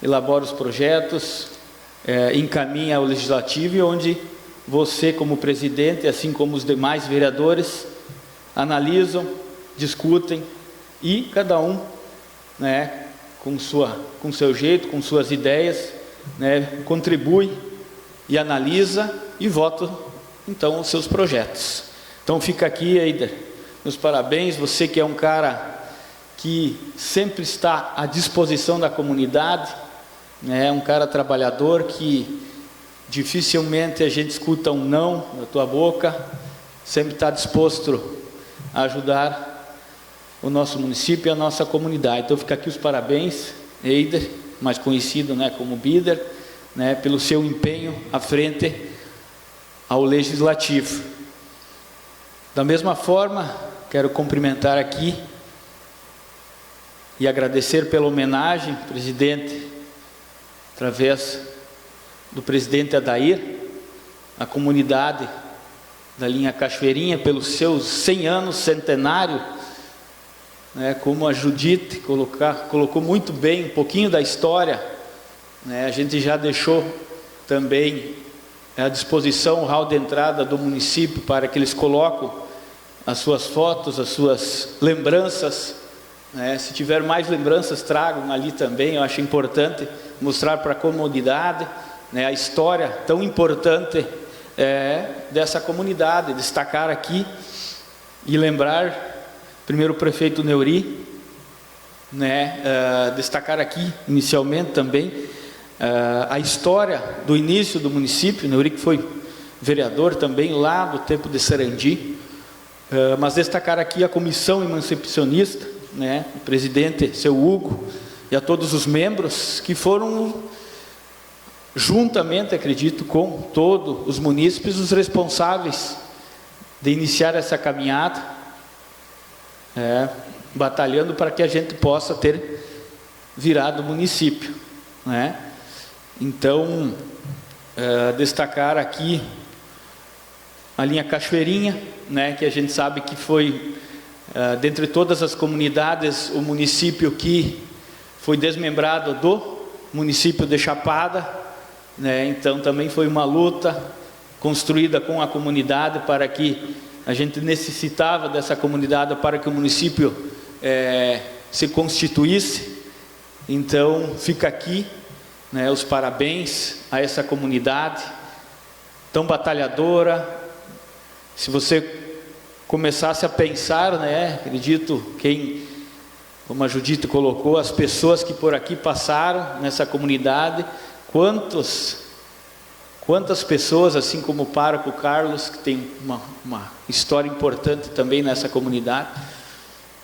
elabora os projetos, encaminha ao Legislativo, e onde você, como presidente, assim como os demais vereadores, analisam, discutem, e cada um, né, com seu jeito, com suas ideias, né, contribui e analisa e vota então os seus projetos. Então fica aqui, Eider, meus parabéns, você que é um cara que sempre está à disposição da comunidade, né, um cara trabalhador que dificilmente a gente escuta um não da tua boca, sempre está disposto a ajudar o nosso município e a nossa comunidade. Então fica aqui os parabéns, Eider, mais conhecido, né, como Bider, né, pelo seu empenho à frente ao Legislativo. Da mesma forma, quero cumprimentar aqui e agradecer pela homenagem, presidente, através do presidente Adair, a comunidade da linha Cachoeirinha, pelos seus 100 anos, centenário, né, como a Judite colocou muito bem um pouquinho da história, né, a gente já deixou também à disposição o hall de entrada do município para que eles coloquem as suas fotos, as suas lembranças, né, se tiver mais lembranças tragam ali também. Eu acho importante mostrar para a comunidade, né, a história tão importante dessa comunidade, destacar aqui e lembrar primeiro o prefeito Neuri, né, destacar aqui inicialmente também a história do início do município. Neuri, que foi vereador também lá do tempo de Sarandi, mas destacar aqui a comissão emancipacionista, né, o presidente, seu Hugo, e a todos os membros que foram, juntamente, acredito, com todos os munícipes, os responsáveis de iniciar essa caminhada, batalhando para que a gente possa ter virado município, né? Então, destacar aqui a linha Cachoeirinha, né, que a gente sabe que foi, dentre todas as comunidades, o município que foi desmembrado do município de Chapada, né? Então também foi uma luta construída com a comunidade para que a gente necessitava dessa comunidade para que o município se constituísse. Então fica aqui, né, os parabéns a essa comunidade tão batalhadora. Se você começasse a pensar, né, acredito, como a Judite colocou, as pessoas que por aqui passaram nessa comunidade, quantas pessoas, assim como o pároco Carlos, que tem uma história importante também nessa comunidade.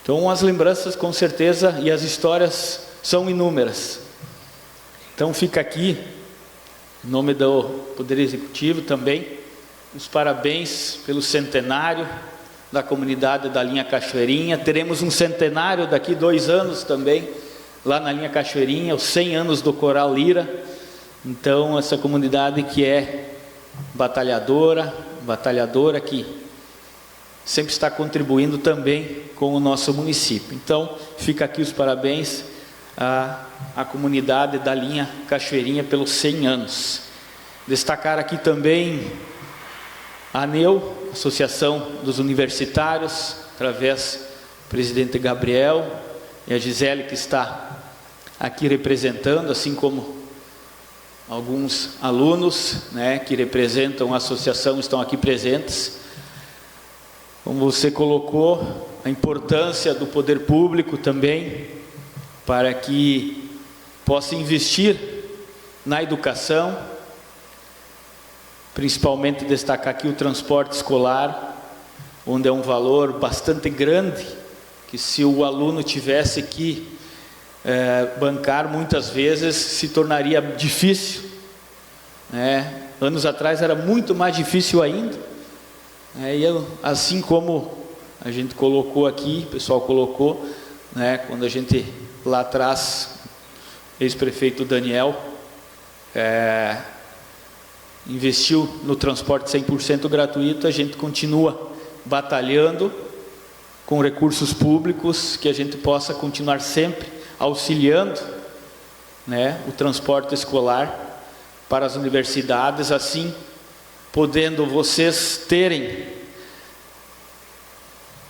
Então as lembranças com certeza e as histórias são inúmeras. Então fica aqui, em nome do Poder Executivo também, os parabéns pelo centenário da comunidade da linha Cachoeirinha. Teremos um centenário daqui 2 anos também, lá na linha Cachoeirinha, os 100 anos do Coral Lira. Então essa comunidade que é batalhadora que sempre está contribuindo também com o nosso município. Então fica aqui os parabéns a comunidade da linha Cachoeirinha pelos 100 anos. Destacar aqui também a ANEU, Associação dos Universitários, através do presidente Gabriel e a Gisele, que está aqui representando, assim como alguns alunos, né, que representam a associação, estão aqui presentes. Como você colocou, a importância do poder público também, para que possa investir na educação, principalmente destacar aqui o transporte escolar, onde é um valor bastante grande, que se o aluno tivesse que bancar, muitas vezes se tornaria difícil, né? Anos atrás era muito mais difícil ainda, e assim como a gente colocou aqui, o pessoal colocou, né, quando a gente lá atrás, ex-prefeito Daniel, investiu no transporte 100% gratuito, a gente continua batalhando com recursos públicos, que a gente possa continuar sempre auxiliando, né, o transporte escolar para as universidades, assim podendo vocês terem,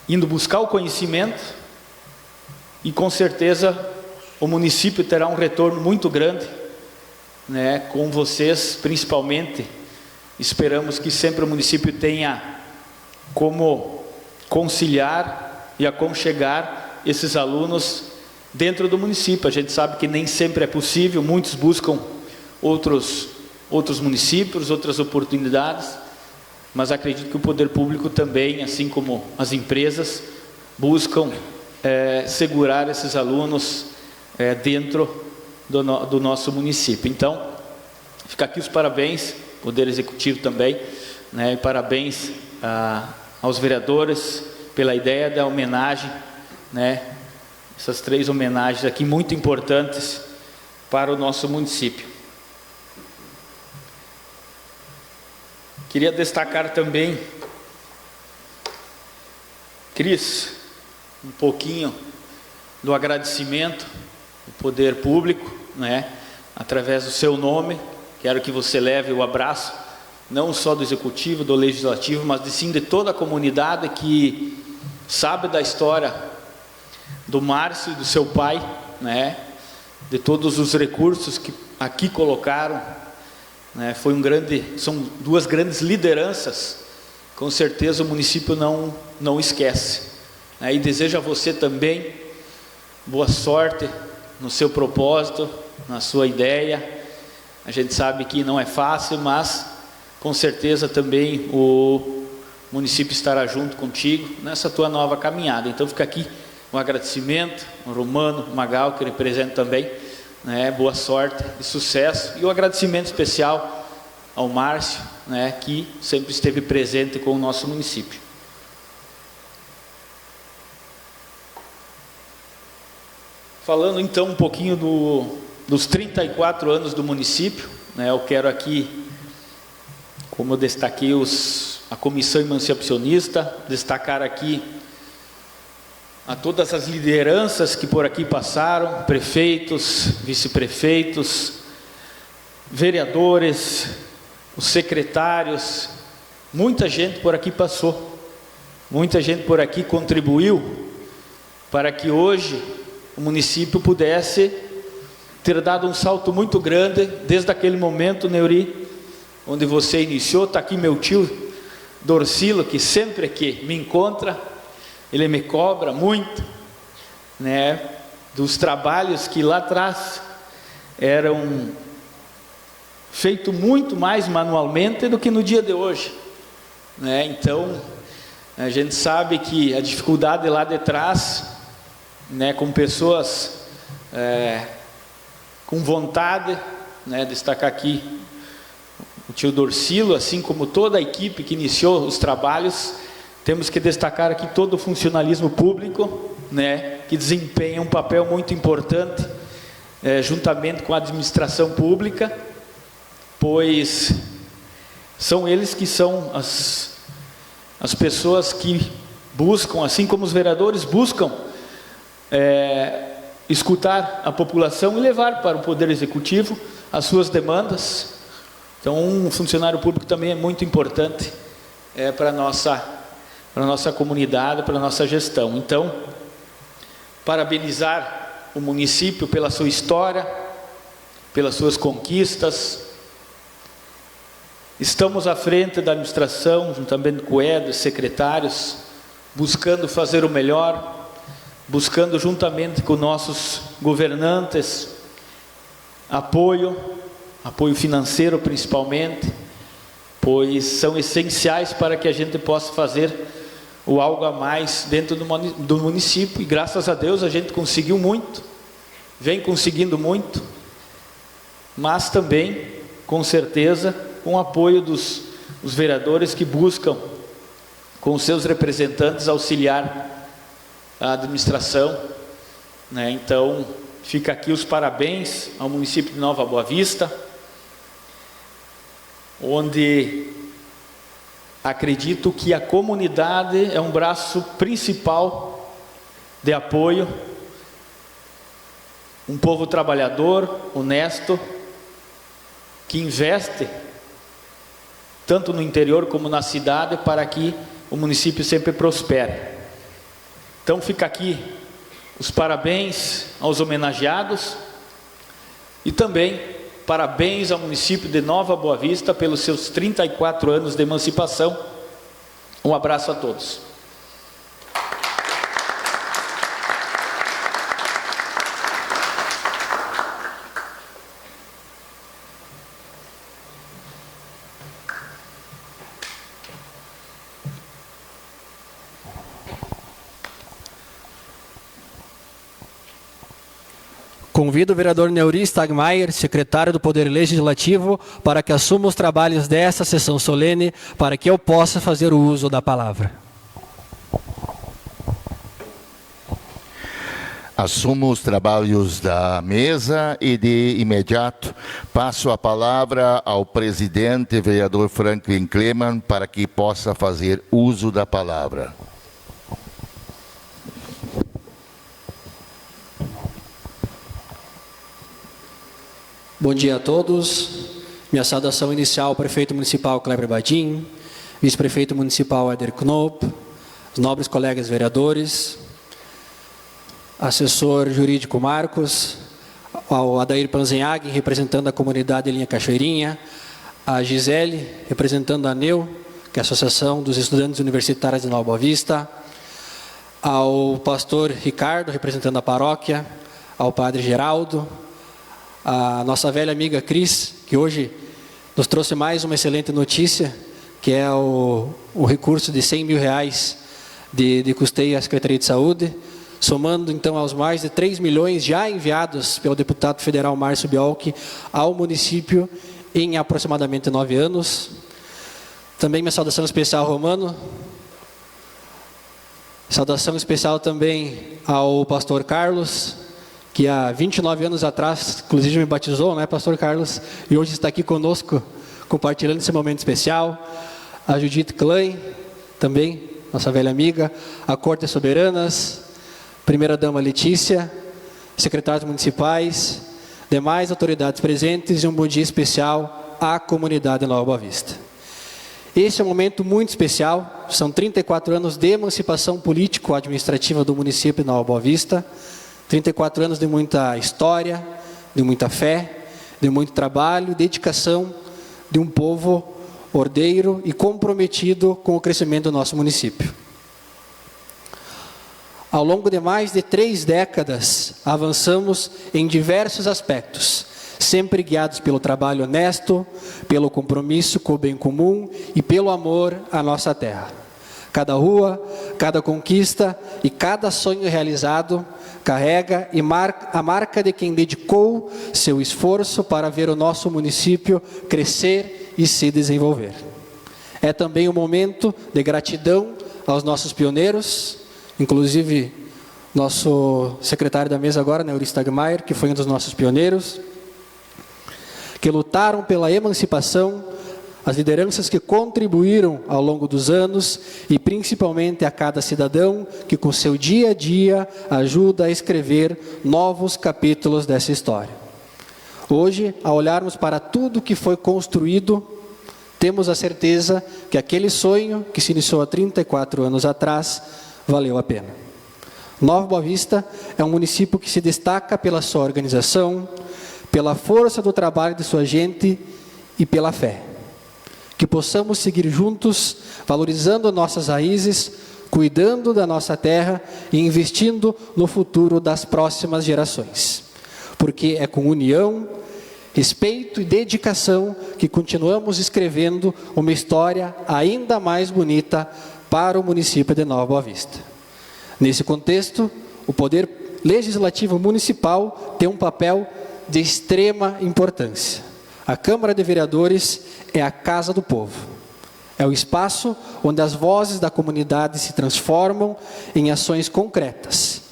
indo buscar o conhecimento, e com certeza o município terá um retorno muito grande, né, com vocês, principalmente. Esperamos que sempre o município tenha como conciliar e aconchegar esses alunos dentro do município. A gente sabe que nem sempre é possível, muitos buscam outros municípios, outras oportunidades, mas acredito que o poder público também, assim como as empresas, buscam segurar esses alunos dentro do nosso município. Então, fica aqui os parabéns, Poder Executivo também, né, e parabéns aos vereadores pela ideia da homenagem, né, essas 3 homenagens aqui muito importantes para o nosso município. Queria destacar também, Cris, um pouquinho do agradecimento do poder público, né, através do seu nome. Quero que você leve o abraço, não só do Executivo, do Legislativo, mas sim de toda a comunidade que sabe da história do Márcio e do seu pai, né, de todos os recursos que aqui colocaram, né, são 2 grandes lideranças, com certeza o município não esquece, né, e desejo a você também boa sorte no seu propósito, na sua ideia. A gente sabe que não é fácil, mas com certeza também o município estará junto contigo nessa tua nova caminhada. Então fica aqui um agradecimento ao Romano Magal, que representa também, né, boa sorte e sucesso, e um agradecimento especial ao Márcio, né, que sempre esteve presente com o nosso município. Falando então um pouquinho dos 34 anos do município, né, eu quero aqui, como eu destaquei a comissão emancipacionista, destacar aqui a todas as lideranças que por aqui passaram, prefeitos, vice-prefeitos, vereadores, os secretários, muita gente por aqui passou, muita gente por aqui contribuiu para que hoje o município pudesse ter dado um salto muito grande desde aquele momento, Neuri, onde você iniciou. Está aqui meu tio Dorcilo, que sempre que me encontra, ele me cobra muito, né, dos trabalhos que lá atrás eram feitos muito mais manualmente do que no dia de hoje, né? Então a gente sabe que a dificuldade lá de trás, né, com pessoas com vontade, né, destacar aqui o tio Dorcilo, assim como toda a equipe que iniciou os trabalhos. Temos que destacar aqui todo o funcionalismo público, né, que desempenha um papel muito importante, juntamente com a administração pública, pois são eles que são as pessoas que buscam, assim como os vereadores buscam escutar a população e levar para o Poder Executivo as suas demandas. Então, um funcionário público também é muito importante para a nossa comunidade, para a nossa gestão. Então, parabenizar o município pela sua história, pelas suas conquistas. Estamos à frente da administração, juntamente com o Éder, secretários, buscando fazer o melhor, buscando juntamente com nossos governantes apoio financeiro principalmente, pois são essenciais para que a gente possa fazer o algo a mais dentro do município, e graças a Deus a gente conseguiu muito, vem conseguindo muito, mas também, com certeza, com o apoio dos vereadores que buscam, com seus representantes, auxiliar a administração, né? Então, fica aqui os parabéns ao município de Nova Boa Vista, onde acredito que a comunidade é um braço principal de apoio, um povo trabalhador, honesto, que investe tanto no interior como na cidade para que o município sempre prospere. Então fica aqui os parabéns aos homenageados e também parabéns ao município de Nova Boa Vista pelos seus 34 anos de emancipação. Um abraço a todos. Convido o vereador Neuri Stagmaier, secretário do Poder Legislativo, para que assuma os trabalhos desta sessão solene, para que eu possa fazer o uso da palavra. Assumo os trabalhos da mesa e, de imediato, passo a palavra ao presidente, vereador Franklin Kleman, para que possa fazer uso da palavra. Bom dia a todos. Minha saudação inicial ao prefeito municipal Kleber Badim, vice-prefeito municipal Éder Knopp, os nobres colegas vereadores, assessor jurídico Marcos, ao Adair Panzenhag, representando a comunidade Linha Cachoeirinha, a Gisele, representando a ANEU, que é a Associação dos Estudantes Universitários de Nova Boa Vista, ao pastor Ricardo, representando a paróquia, ao padre Geraldo, a nossa velha amiga Cris, que hoje nos trouxe mais uma excelente notícia, que é o recurso de R$100 mil de custeio à Secretaria de Saúde, somando então aos mais de 3 milhões já enviados pelo deputado federal Márcio Biolchi ao município em aproximadamente 9 anos. Também minha saudação especial ao Romano, saudação especial também ao pastor Carlos, que há 29 anos atrás, inclusive me batizou, né, pastor Carlos, e hoje está aqui conosco, compartilhando esse momento especial. A Judith Klein, também, nossa velha amiga, a Corte Soberanas, primeira-dama Letícia, secretários municipais, demais autoridades presentes, e um bom dia especial à comunidade de Nova Boa Vista. Esse é um momento muito especial, são 34 anos de emancipação político-administrativa do município de Nova Boa Vista, 34 anos de muita história, de muita fé, de muito trabalho, dedicação de um povo ordeiro e comprometido com o crescimento do nosso município. Ao longo de mais de 3 décadas, avançamos em diversos aspectos, sempre guiados pelo trabalho honesto, pelo compromisso com o bem comum e pelo amor à nossa terra. Cada rua, cada conquista e cada sonho realizado carrega a marca de quem dedicou seu esforço para ver o nosso município crescer e se desenvolver. É também um momento de gratidão aos nossos pioneiros, inclusive nosso secretário da mesa agora, Neuri Stagmaier, que foi um dos nossos pioneiros, que lutaram pela emancipação as lideranças que contribuíram ao longo dos anos e principalmente a cada cidadão que com seu dia a dia ajuda a escrever novos capítulos dessa história. Hoje, ao olharmos para tudo que foi construído, temos a certeza que aquele sonho que se iniciou há 34 anos atrás valeu a pena. Nova Boa Vista é um município que se destaca pela sua organização, pela força do trabalho de sua gente e pela fé. Que possamos seguir juntos, valorizando nossas raízes, cuidando da nossa terra e investindo no futuro das próximas gerações. Porque é com união, respeito e dedicação que continuamos escrevendo uma história ainda mais bonita para o município de Nova Boa Vista. Nesse contexto, o Poder Legislativo Municipal tem um papel de extrema importância. A Câmara de Vereadores é a casa do povo. É o espaço onde as vozes da comunidade se transformam em ações concretas.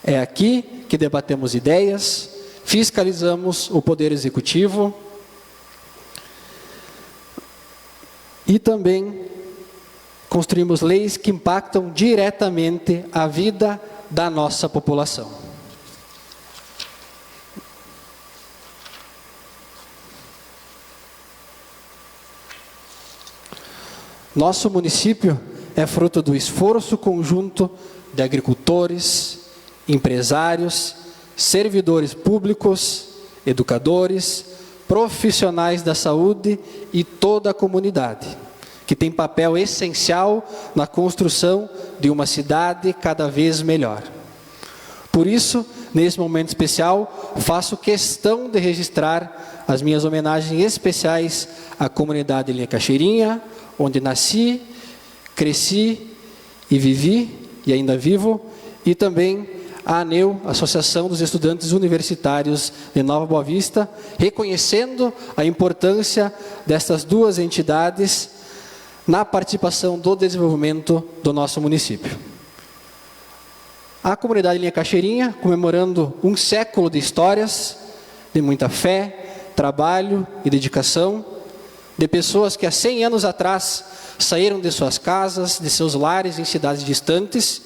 É aqui que debatemos ideias, fiscalizamos o Poder Executivo e também construímos leis que impactam diretamente a vida da nossa população. Nosso município é fruto do esforço conjunto de agricultores, empresários, servidores públicos, educadores, profissionais da saúde e toda a comunidade, que tem papel essencial na construção de uma cidade cada vez melhor. Por isso, nesse momento especial, faço questão de registrar as minhas homenagens especiais à comunidade Linha Cachoeirinha, onde nasci, cresci e vivi, e ainda vivo, e também a ANEU, Associação dos Estudantes Universitários de Nova Boa Vista, reconhecendo a importância dessas duas entidades na participação do desenvolvimento do nosso município. A comunidade Linha Cachoeirinha, comemorando um século de histórias, de muita fé, trabalho e dedicação, de pessoas que há 100 anos atrás saíram de suas casas, de seus lares em cidades distantes,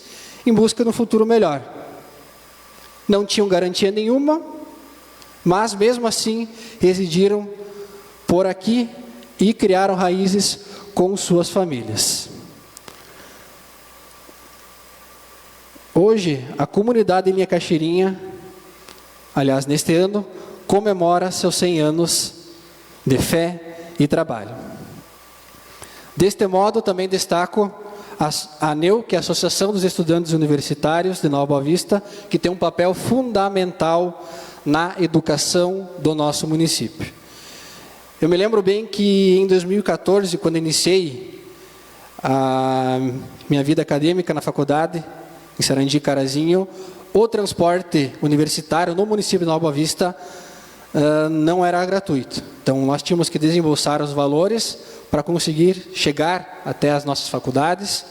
em busca de um futuro melhor. Não tinham garantia nenhuma, mas mesmo assim residiram por aqui e criaram raízes com suas famílias. Hoje, a comunidade Linha Cachoeirinha, aliás, neste ano, comemora seus 100 anos de fé e trabalho. Deste modo, também destaco a ANEU, que é a Associação dos Estudantes Universitários de Nova Boa Vista, que tem um papel fundamental na educação do nosso município. Eu me lembro bem que em 2014, quando iniciei a minha vida acadêmica na faculdade, em Sarandi, Carazinho, o transporte universitário no município de Nova Boa Vista não era gratuito. Então, nós tínhamos que desembolsar os valores para conseguir chegar até as nossas faculdades.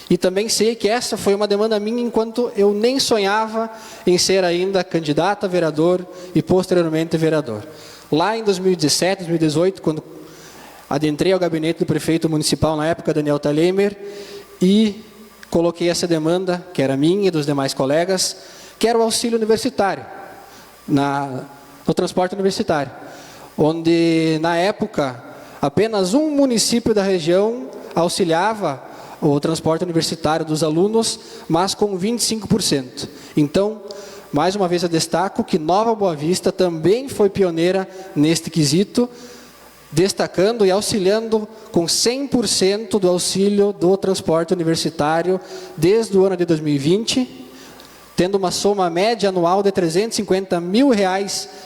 E também sei que essa foi uma demanda minha enquanto eu nem sonhava em ser ainda candidato a vereador e posteriormente vereador. Lá em 2017, 2018, quando adentrei ao gabinete do prefeito municipal, na época, Daniel Thalheimer, e coloquei essa demanda, que era minha e dos demais colegas, que era o auxílio universitário, no transporte universitário, onde, na época, apenas um município da região auxiliava o transporte universitário dos alunos, mas com 25%. Então, mais uma vez eu destaco que Nova Boa Vista também foi pioneira neste quesito, destacando e auxiliando com 100% do auxílio do transporte universitário desde o ano de 2020, tendo uma soma média anual de R$350 mil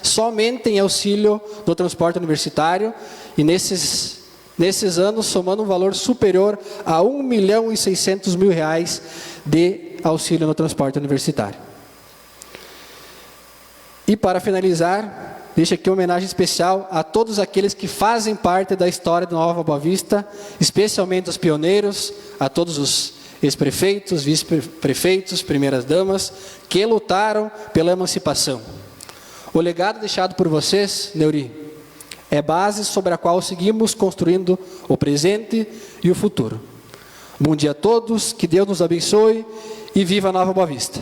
somente em auxílio do transporte universitário, e nesses anos somando um valor superior a R$1.600.000 de auxílio no transporte universitário. E para finalizar, deixo aqui uma homenagem especial a todos aqueles que fazem parte da história de Nova Boa Vista, especialmente os pioneiros, a todos os ex-prefeitos, vice-prefeitos, primeiras-damas, que lutaram pela emancipação. O legado deixado por vocês, Neuri, É base sobre a qual seguimos construindo o presente e o futuro. Bom dia a todos, que Deus nos abençoe e viva Nova Boa Vista.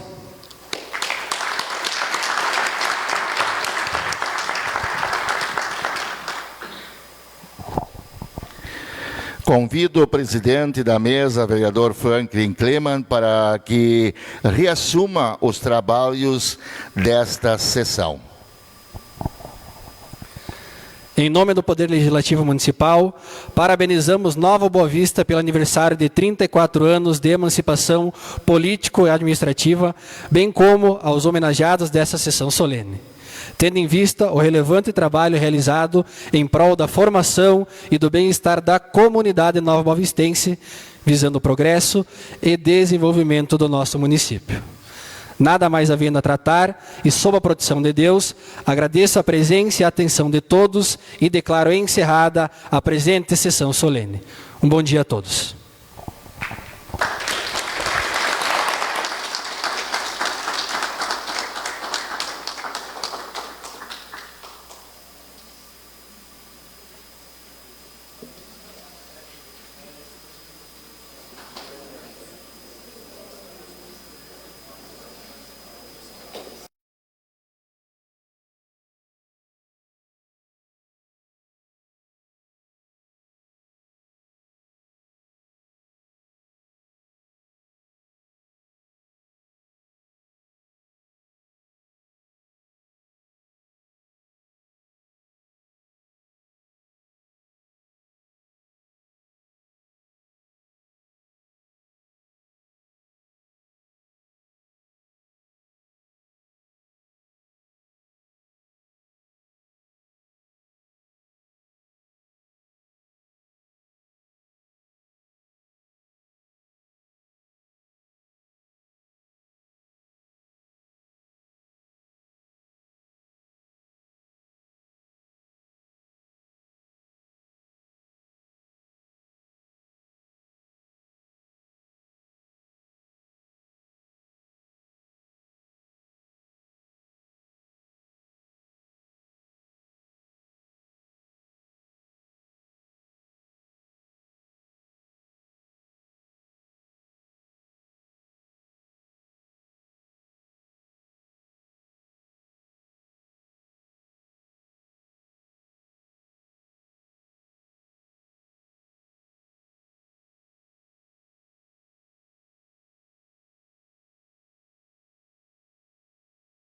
Convido o presidente da mesa, vereador Franklin Kleman, para que reassuma os trabalhos desta sessão. Em nome do Poder Legislativo Municipal, parabenizamos Nova Boa Vista pelo aniversário de 34 anos de emancipação político e administrativa, bem como aos homenageados dessa sessão solene, tendo em vista o relevante trabalho realizado em prol da formação e do bem-estar da comunidade nova-boavistense, visando o progresso e desenvolvimento do nosso município. Nada mais havendo a tratar, e sob a proteção de Deus, agradeço a presença e a atenção de todos e declaro encerrada a presente sessão solene. Um bom dia a todos.